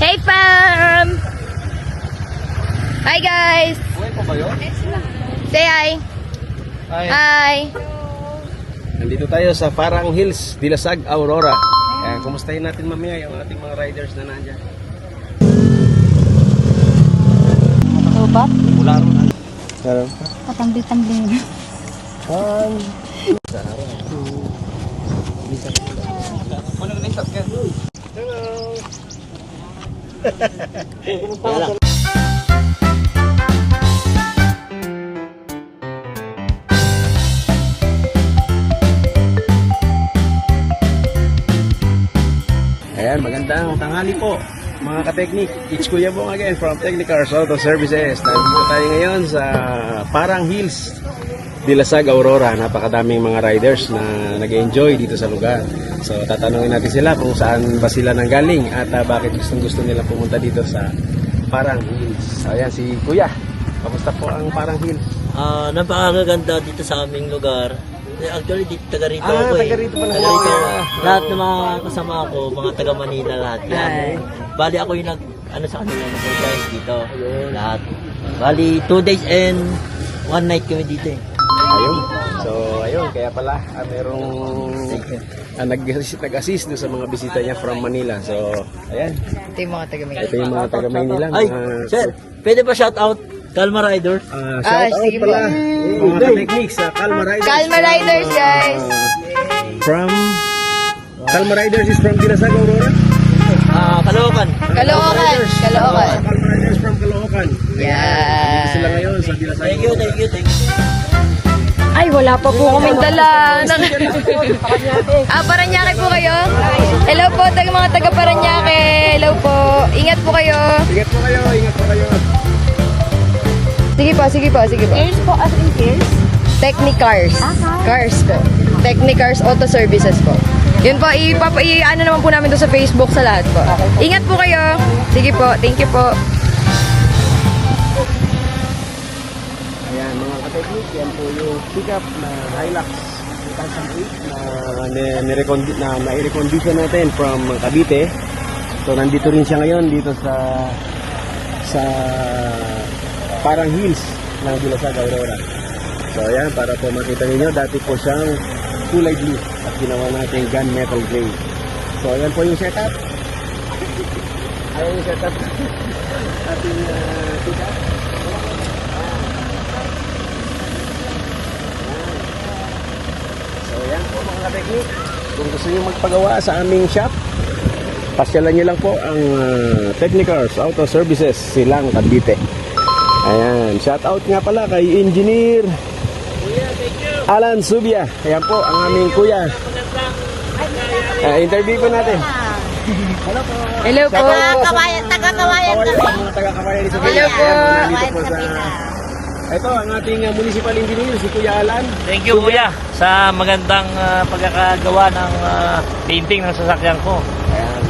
Hey fam! Hi guys! Say hi! Hi! Nandito tayo sa Parang Hills, Dilasag, Aurora. Kaya kumustahin natin mamaya yung ating mga riders na nandyan. Ba? Wala rin. Patambling-tambling. Ayan, Tanghali po, mga ka-technic. It's Kuya Bong again from Technicars Auto Services. Nandito tayo ngayon sa Parang Hills, Dilasag, Aurora. Napakadaming mga riders na nag-enjoy dito sa lugar. So tatanungin natin sila kung saan ba sila nanggaling at bakit gustong-gusto nila pumunta dito sa Parang Hills. Ayan si Kuya. Kamusta po ang Parang Hills? Napakaganda dito sa aming lugar. Actually, taga rito ako taga rito pala. Taga rito. Lahat ng mga kasama ko, mga taga Manila lahat yan. Bali ako yung sa kanila, nag-organize dito. Lahat. Bali, 2 days and 1 night kami dito eh. Ayun. So, ayun. Kaya pala, merong nag-assist doon sa mga bisita niya from Manila. So, ayan. Ito yung mga taga Ito yung mga taga Maynila. Ay, sir, pwede ba shout out Kalma Rider? Shout out sige pala. Mga techniques sa Kalma Riders. Kalma Riders, guys! From Kalma Riders is from Dilasag, Aurora? Caloocan. Caloocan. Caloocan. Kalma Riders from Caloocan. Dito sila ngayon sa Dilasag. Thank you. Ay, wala pa po kaming dala. Paranaque po kayo? Hello po, mga taga Paranaque. Hello po. Ingat po kayo. Ingat po kayo. Sige po. Years po as in years? Technicars. Cars po. Technicars Auto Services po. Yun po, ano naman po namin doon sa Facebook sa lahat po. Ingat po kayo. Sige po, thank you po. Ayan, mga ka-technique, yan po yung pickup na Hilux 2008 na nai-recondition natin from Cavite. So, nandito rin siya ngayon dito sa Parang Hills ng Dilasag, Aurora. So, ayan, para po makita ninyo, dati po siyang kulay blue at ginawa natin gunmetal gray. So, ayan po yung setup. Ayan yung setup ating pickup. So, ayan po mga ka-technique. Kung gusto nyo magpagawa sa aming shop, pasyalan nyo lang po ang Technicars Auto Services, Silang, Cavite. Ayan, shout out nga pala kay Engineer Alan Subia. Ayan po ang aming kuya. Interview po natin. Hello po. Taga-kawayan kami. Mga taga-kawayan dito. Hello po. Dito po sa... Ito ang ating municipal engineer, si Kuya Alan. Thank you kuya sa magandang pagkakagawa ng painting ng sasakyan ko.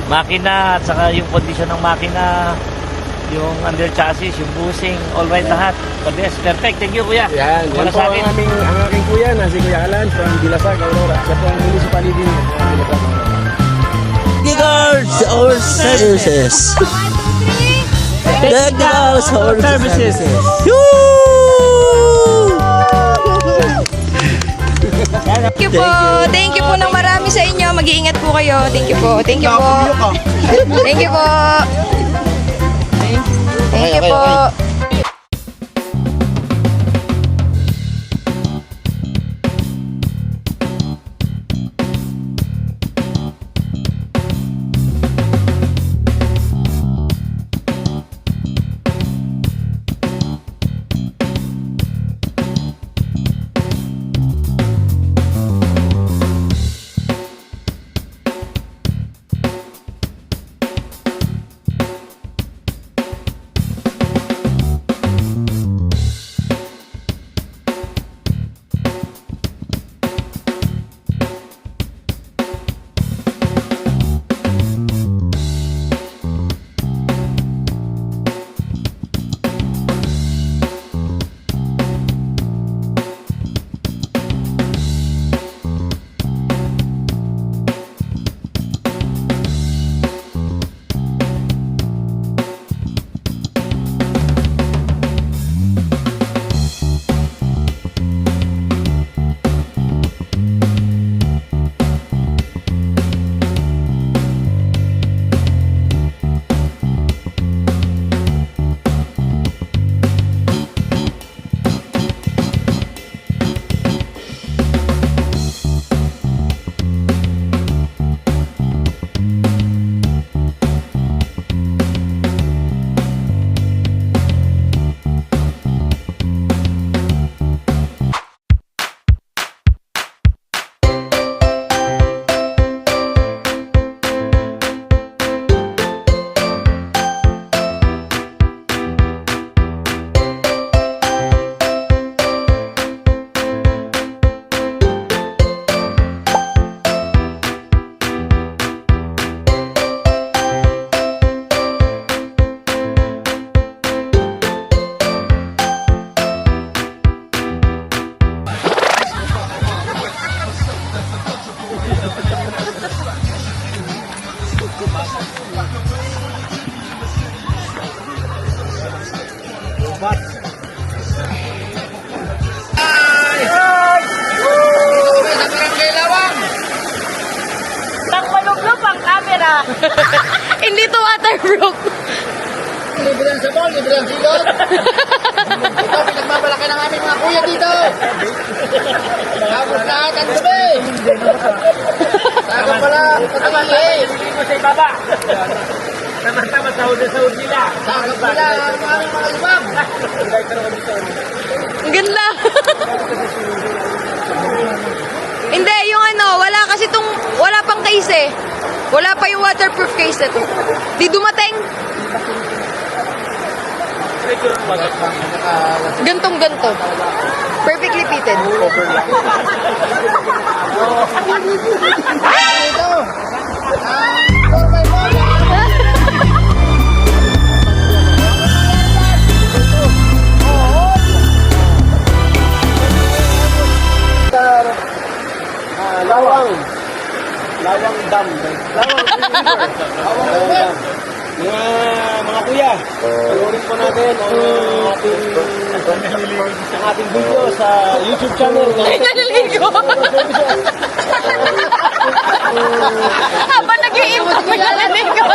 Makina at saka yung kondisyon ng makina, yung under chassis, yung bushing, all right lahat. The best, perfect. Thank you kuya. Yan po ang aking kuya na si Kuya Alan from Dilasag, Aurora. Siya po ang municipal engineer ng Dilasag, Aurora. Technicars Auto Services. Technicars Auto Services. Thank you po. Thank you po ng marami sa inyo. Mag-iingat po kayo. Thank you po. Thank you po. Thank you po. Thank you po. Hindi to waterproof. Libre ang sabon, libre ang silot. Ito, pinagmamalaki ng aming mga kuya dito. Tapos lahat ang gabi. Taga pala, pati Mo sa ibaba. Tama-tama sahod nila. taga pala ang aming mga libang. Ang ganda. Hindi, yung ano, wala kasi wala pang case eh. Wala pa yung waterproof case na to. Di dumating. Gantong-ganto. Perfectly fitted. Ito, ang 4x4. Lawang dam. Lawang dam. Mga kuya, panoorin po natin ang ating video sa YouTube channel. Ay, naliligo. Habang nag-iipot ko naliligo.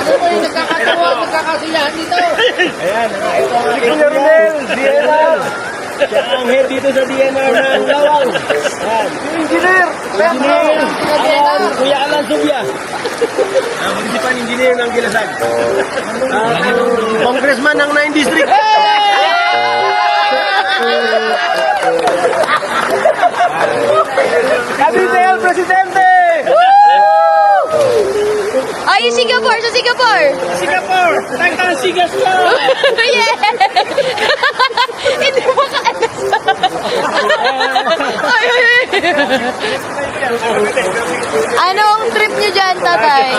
Ano po yung nagkakasiyahan dito? Ayan, ito ang ating Ronel, DNR. Siya ang head dito sa DNR ng Lawang. Ayan. Engineer! Ayan, Kuya Alan Subia. Ang municipal engineer ng Gilasag. Congressman ng 9th District. Cavite Presidente! Ay, Singapore! Sa Singapore! Singapore! Tangkang Sigas ka! Yeah! Hindi mo kaalas. Ay, ay, ay. Anong trip niyo dyan, tatay?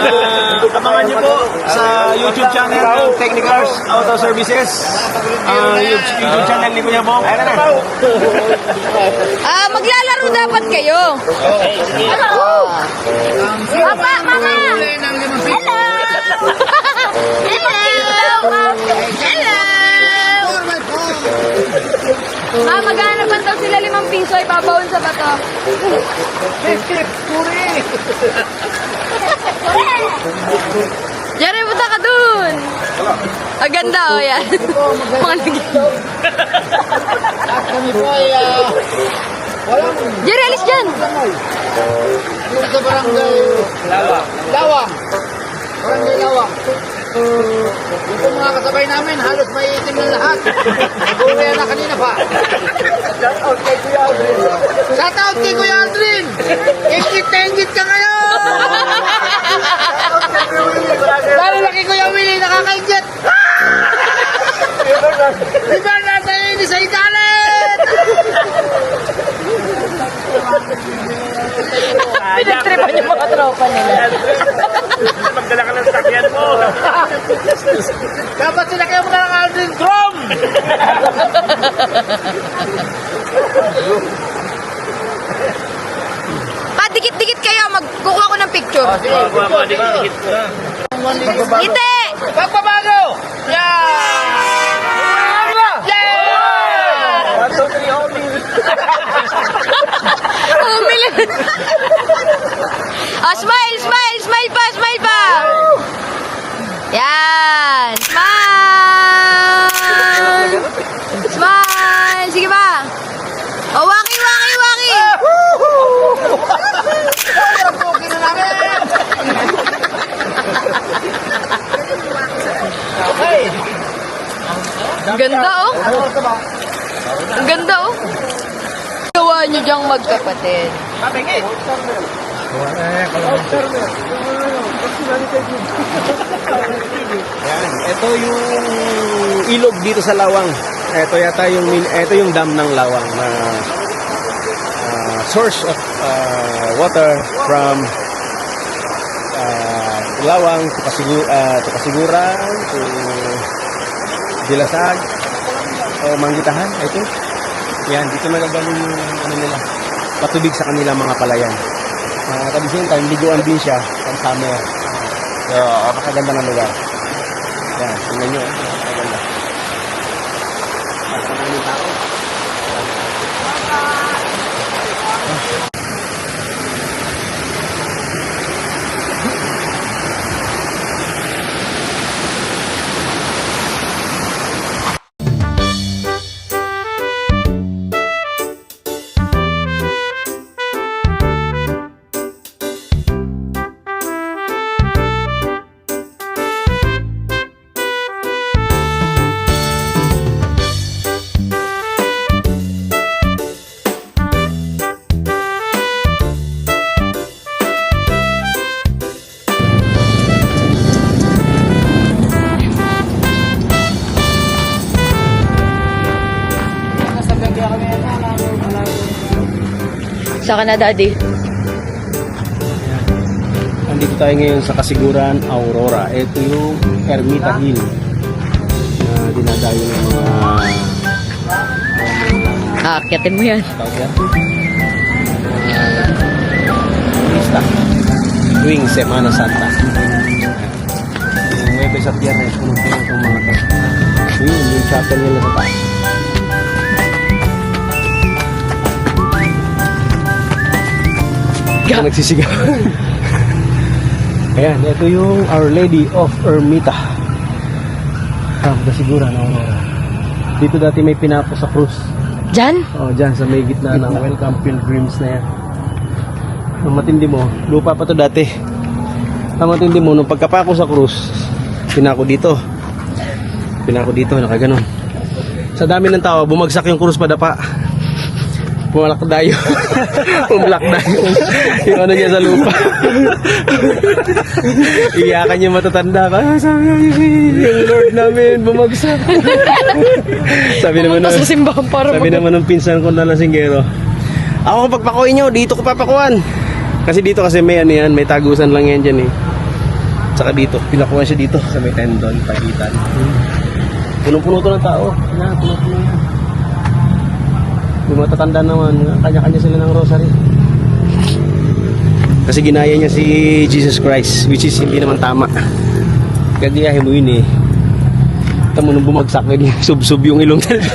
Abangan niyo po sa YouTube channel ng Technicars Auto Services. YouTube channel ni Kuya Bong. Maglalaro dapat kayo. Papa, mama! Hello! Hello! Maghanap man daw sila 5 piso ay babawon sa bato. Jerry, punta ka dun! Ang ganda, oh, yan. Mga naging. At kami po ay walang Jerry, alis dyan! yung sa barangay Lawang. Barangay Lawang. Yung mga kasabay namin, halos may itim na lahat. Nag-uwi na kanina pa. Shout out kay Kuya Aldrin. Shout out kay Kuya Aldrin. Ingit ka ngayon. Lalo na kay Kuya Willie, nakakaingit. Iba natin ini sa italit. Pinagtripan yung mga tropa nila. Magdala ka ng sakyan mo. Dapat sila kayo mga Aldrin Chrome. Dikit-dikit kayo, magkukuha ko ng picture. Dikit-dikit ko na. Hindi! Pagbabago! Yeah! Yeah! 1, 2, 3, only. Umilan. Smile, smile, smile pa, smile pa. Yan. Smile. Smile. Sige pa. Oh, waki, waki, waki. Ang ganda, oh. Ang ganda, oh. Gawa nyo diyang magkapatid. Yan, ito yung ilog dito sa Lawang. Ito yung dam ng Lawang na source of water from Lawang to Kasiguran to Dilasag o Manggitahan, I think. Yan, dito nagagaling yung nila, patubig sa kanilang mga palayan. At the same time, liguan din siya pang summer. So, napakaganda ng lugar. Yan, tingnan nyo. Napakaganda. Napakaganda tao. Saka na, Daddy. Andito tayo ngayon sa Kasiguran, Aurora. Ito yung Ermita Hill na dinadayo ng mga Aakyatin mo yan. tawag yan? Turista. Tuwing Semana Santa. Yung Webes at Biyernes, punong-puno itong mga to. Yun, yung chapel nila sa taas. Ito nagsisigaw. Ayan, ito yung Our Lady of Ermita. Kasiguran, Aurora. Dito dati may pinapo sa krus. Diyan? Oh, dyan sa may gitna ng Welcome Pilgrims na yan. Ang matindi mo, lupa pa to dati. Ang matindi mo, nung pagkapako sa krus, pinako dito. Pinako dito, nakaganon. Sa dami ng tao, bumagsak yung krus padapa. Pumalakdayo. Pumalakdayo. Yung ano niya sa lupa. Iyakan yung matatanda. Ah, sabi yung Lord namin, bumagsak. Sabi naman Tapos simbahan para sabi naman ng pinsan ko na lasinggero, ako pagpakuin nyo, dito ko papakuan. Kasi dito kasi may ano yan, may tagusan lang yan dyan eh. Tsaka dito, pinakuhan siya dito sa may tendon, pagitan. Punong-puno to ng tao. Yan, punong-puno yan. Yung matatanda naman, kanya-kanya sila ng rosary. Kasi ginaya niya si Jesus Christ, which is hindi naman tama. Kagayahin mo yun eh. Tamo nung bumagsak na niya, sub-sub yung ilong talaga.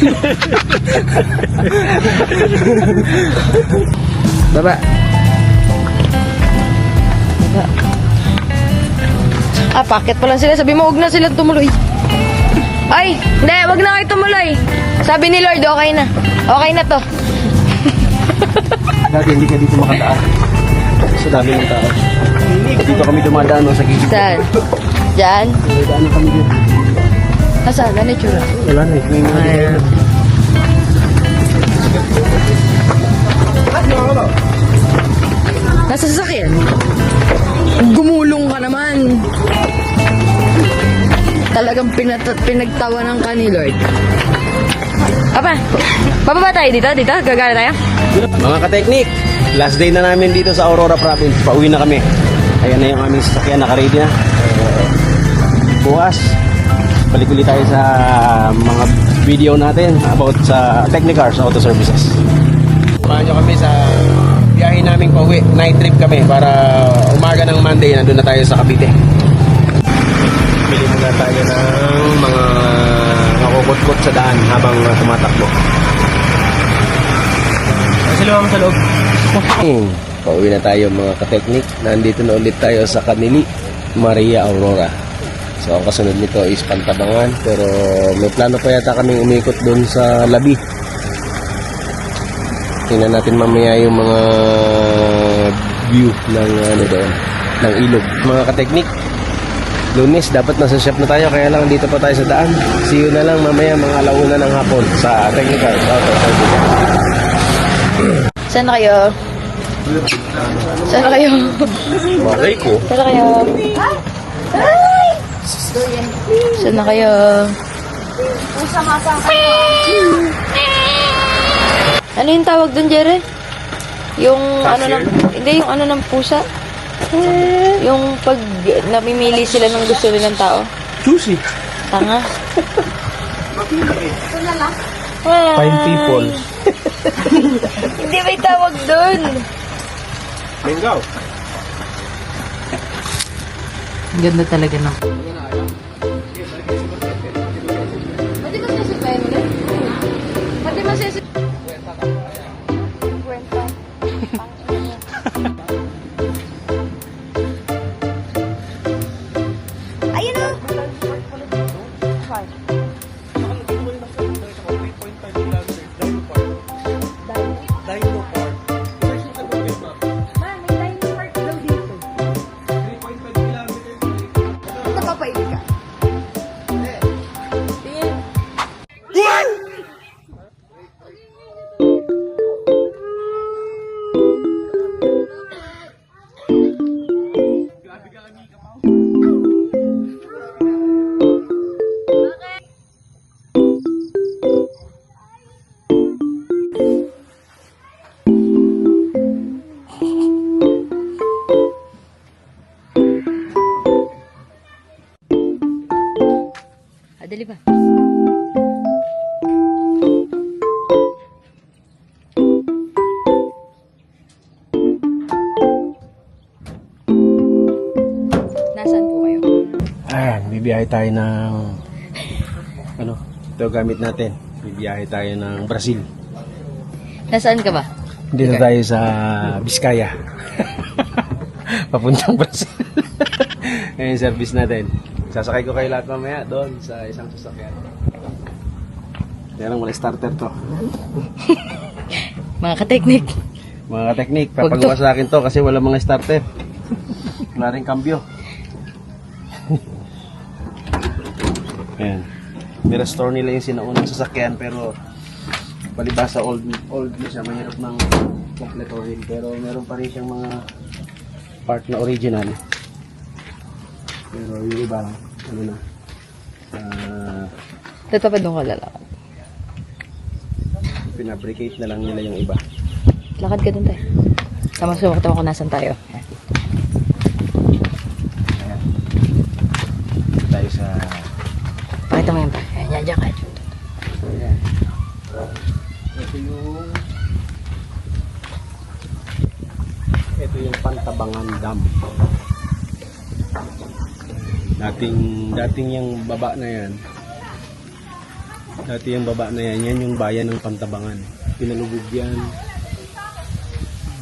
Baba. pakit pa lang sila. Sabi mo, huwag na sila tumuloy. Ay, hindi, wag na kayo tumuloy. Sabi ni Lord, okay na. Okay na to. Dati hindi ka dito makataan. Sa dami ng tao. Dito kami dumadaan no, sa gilid. Saan? Diyan? Dumadaan kami dito. Saan? Ano yung tsura? Wala na eh. May mga dito. Nasa sasakyan? Gumulong ka naman. Talagang pinagtawanan ka ni Lord. Apa? Bababa tayo dito? Dito? Gagana tayo? Mga kateknik, last day na namin dito sa Aurora Province. Pauwi na kami. Ayan na yung aming sasakyan, naka-ready na. Bukas, balik ulit tayo sa mga video natin about sa Technicars Auto Services. Samahan nyo kami sa biyahe namin pauwi. Night trip kami para umaga ng Monday, nandun na tayo sa Cavite. Bili muna tayo ng mga nakukot-kot sa daan habang tumatakbo. Sila mo sa loob. Pauwi na tayo mga kateknik. Nandito na ulit tayo sa Kanili, Maria Aurora. So ang kasunod nito is Pantabangan. Pero may plano pa yata kaming umikot doon sa Labi. Tingnan natin mamaya yung mga view ng ano doon, ng ilog. Mga kateknik, Lunes dapat nasa shop na tayo, kaya lang dito pa tayo sa daan. See you na lang mamaya mga alauna ng hapon sa Technicals Auto Services. Saan na kayo? Saan na kayo? Malay ko. Saan na kayo? Saan na kayo? Ano yung tawag doon, Jere? Yung ano ng... Hindi, yung ano ng pusa. Yung pag namimili sila ng gusto nilang tao. Juicy. Tanga. Fine people. Hindi may tawag doon. Lingaw. Ang ganda talaga na. Pati ba sisi tayo nila? Pati ba sisi? Park. Man, may Dino Park daw dito. 3.5 kilometers. Napapaili ka. Tingin. Dali ba? Nasaan po kayo? Ayan, bibiyahe tayo ng ano, ito gamit natin. Bibiyahe tayo ng Brazil. Nasaan ka ba? Dito tayo sa Biskaya. Papuntang Brazil. Ayan yung service natin. Sasakay ko kayo lahat mamaya doon sa isang sasakyan. Yan ang wala starter to. Mga kateknik. Mga kateknik, papagawa sa akin to kasi wala mga starter. Wala rin kambyo. Ayan. Nirestore nila yung sinaunang sasakyan pero palibasa old na siya, mahirap ng kompletohin pero meron pa rin siyang mga part na original. Pero yung iba, ano na, Tatapad doon ka lalakad. pinabricate na lang nila yung iba. Lakad ka doon tayo. Sama-sama ko nasan tayo. Ayan. Tayo sa... Pakita mo yan pa. Ayan, dyan ka. Ayan. Ito yung Pantabangan Dam. Dating yung baba na yan. Yan yung bayan ng Pantabangan. Pinalubog yan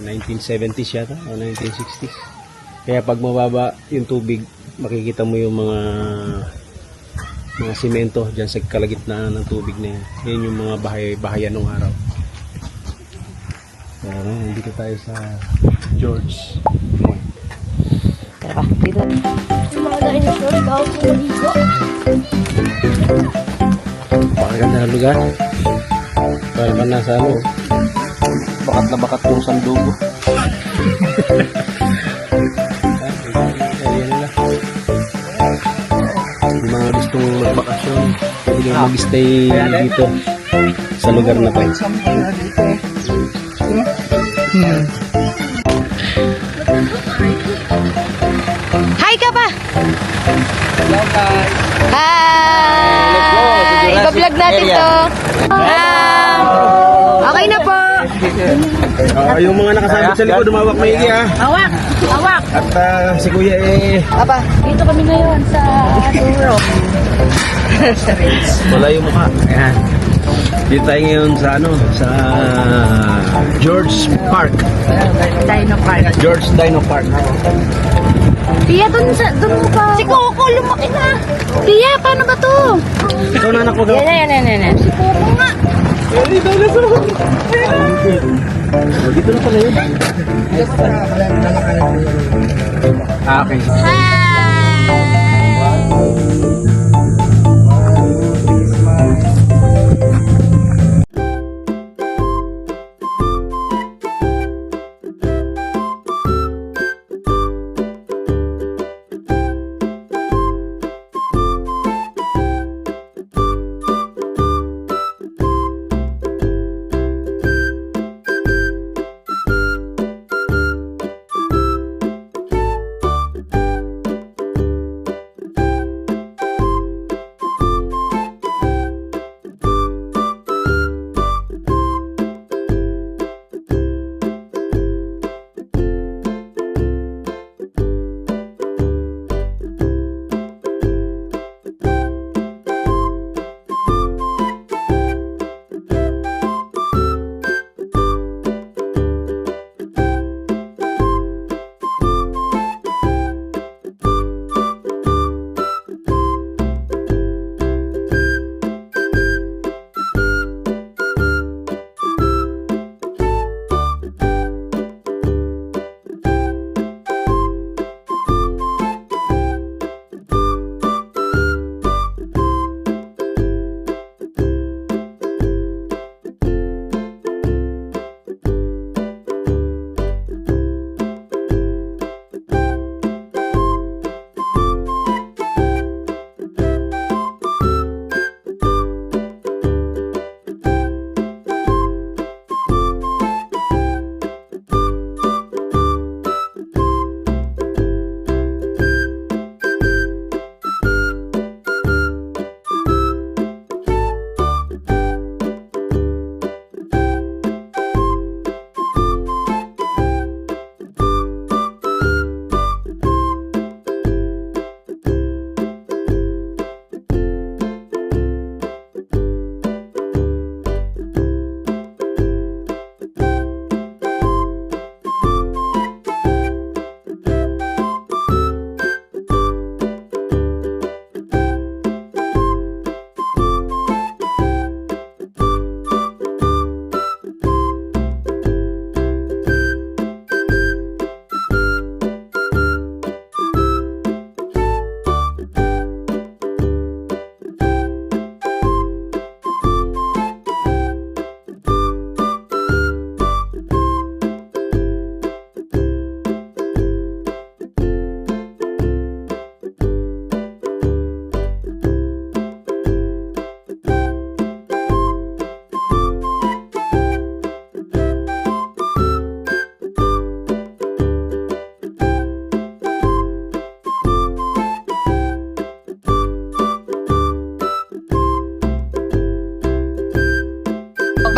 1970s yata o 1960s. Kaya pag mababa yung tubig, makikita mo yung mga simento dyan sa kalagitnaan ng tubig na yan. Yan yung mga bahayan nung araw. So, dito tayo sa George Point. Tara pa, dito. Pakaganda na lugar. Para ba nasa ano? Bakat na bakat yung sandugo. Ayan nila. Yung mga gustong magbakasyon, pwede kayo mag-stay dito sa lugar na to. Hi ka pa! Hello guys. Hi! Iba-vlog natin to. Okay na po. Yung mga nakasabit sa likod, umawak maigi ha. Hawak! Hawak! At si Kuya Aba, dito kami ngayon sa Duro. wala yung mukha. Ayan. Dito tayo ngayon sa sa George Park. Dino Park. George Dino Park. Tia, dun mo pa. Si Coco, lumaki na. Tia, paano ba to? Ikaw na anak ko. Yan. Si Coco nga. Dito na pala yun. Okay. Hi!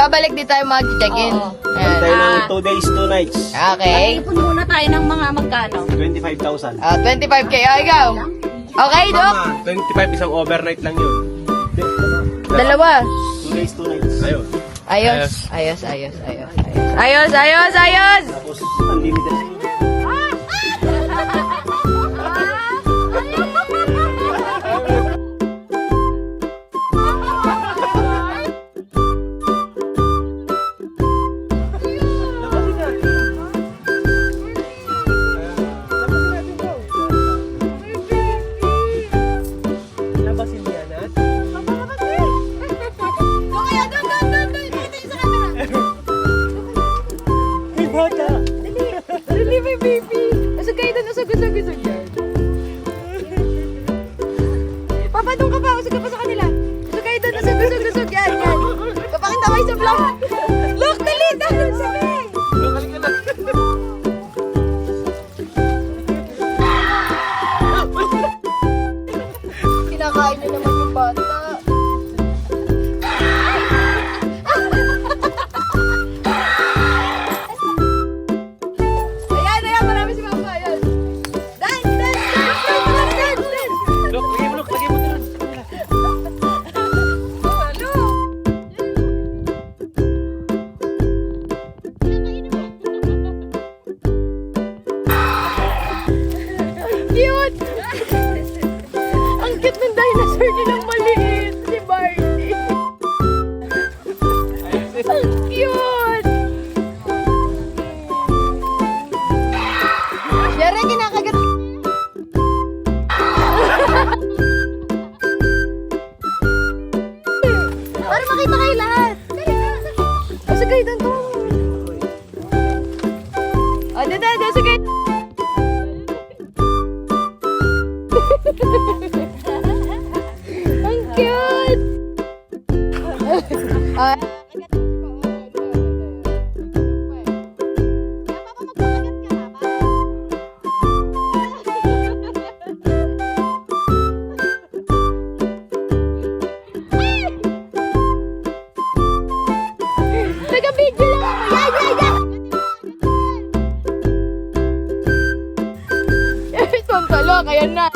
Babalik din tayo mag-check-in. Ayan. Tayo ng 2 days, 2 nights. Okay. Ipon muna tayo ng mga magkano. 25,000. 25K. Oh, ikaw. Okay, Dok? 25 isang overnight lang yun. Dalawa. 2 days, 2 nights. Ayun. Ayos. Ayos. Tapos, unlimited. Dali, may baby. Usog kayo doon, usog yan. Papa, doon ka pa. Usog ka pa sa kanila. Usog kayo doon, usog. Yan. Papakita kayo sa vlog. Look, dali. Kinakain niyo naman yung bata. Ayan, marami si Papa. Ayan. Dance. Look, lagay mo doon. Cute! Ang cute ng dinosaur nilang maliit. Si Barney. Ang cute! Yara, kinakagat. Para makita kayo lahat. Basta kayo doon to. O, doon. Basta kayo. Ang cute! Taga-video lang ako. Yeah! Itong talok, ayan na.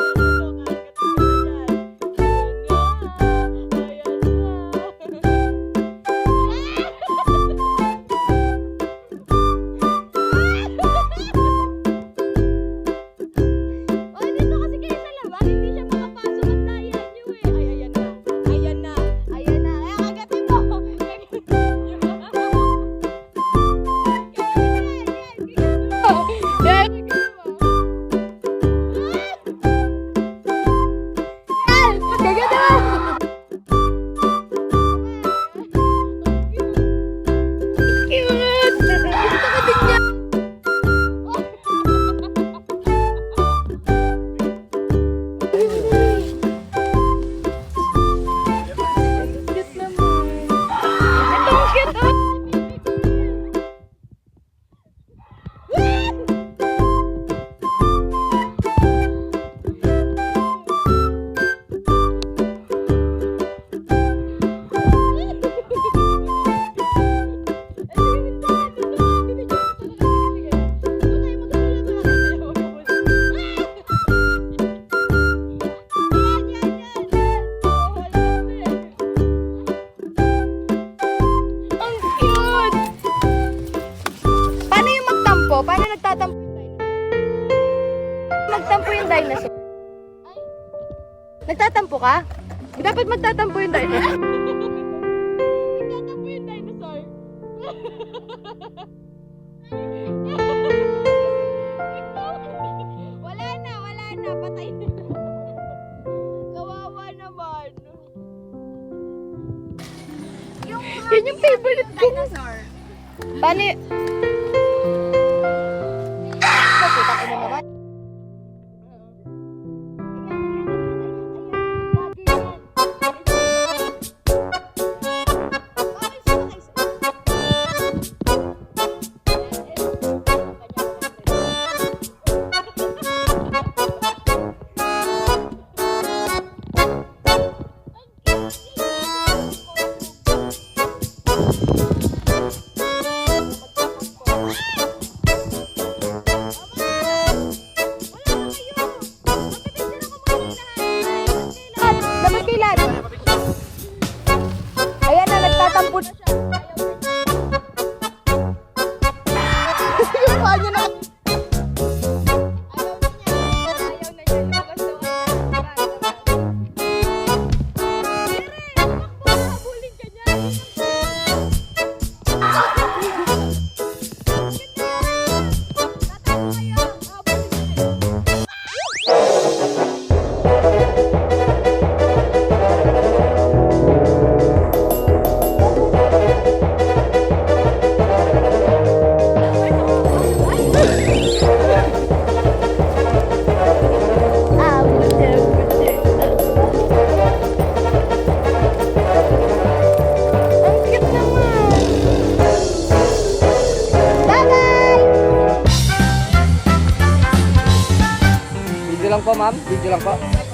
Paano nagtatampo yung dinosaur? Nagtampo yung dinosaur? Nagtatampo ka? Dapat magtatampo yung dinosaur. Nagtatampo yung dinosaur. Wala na. Patay na. Kawawa naman. Yan yung favorite dinosaur. Paano Nakita ko na naman. Takot siya. Yung paa niya na. Video lang po, ma'am. Video lang po.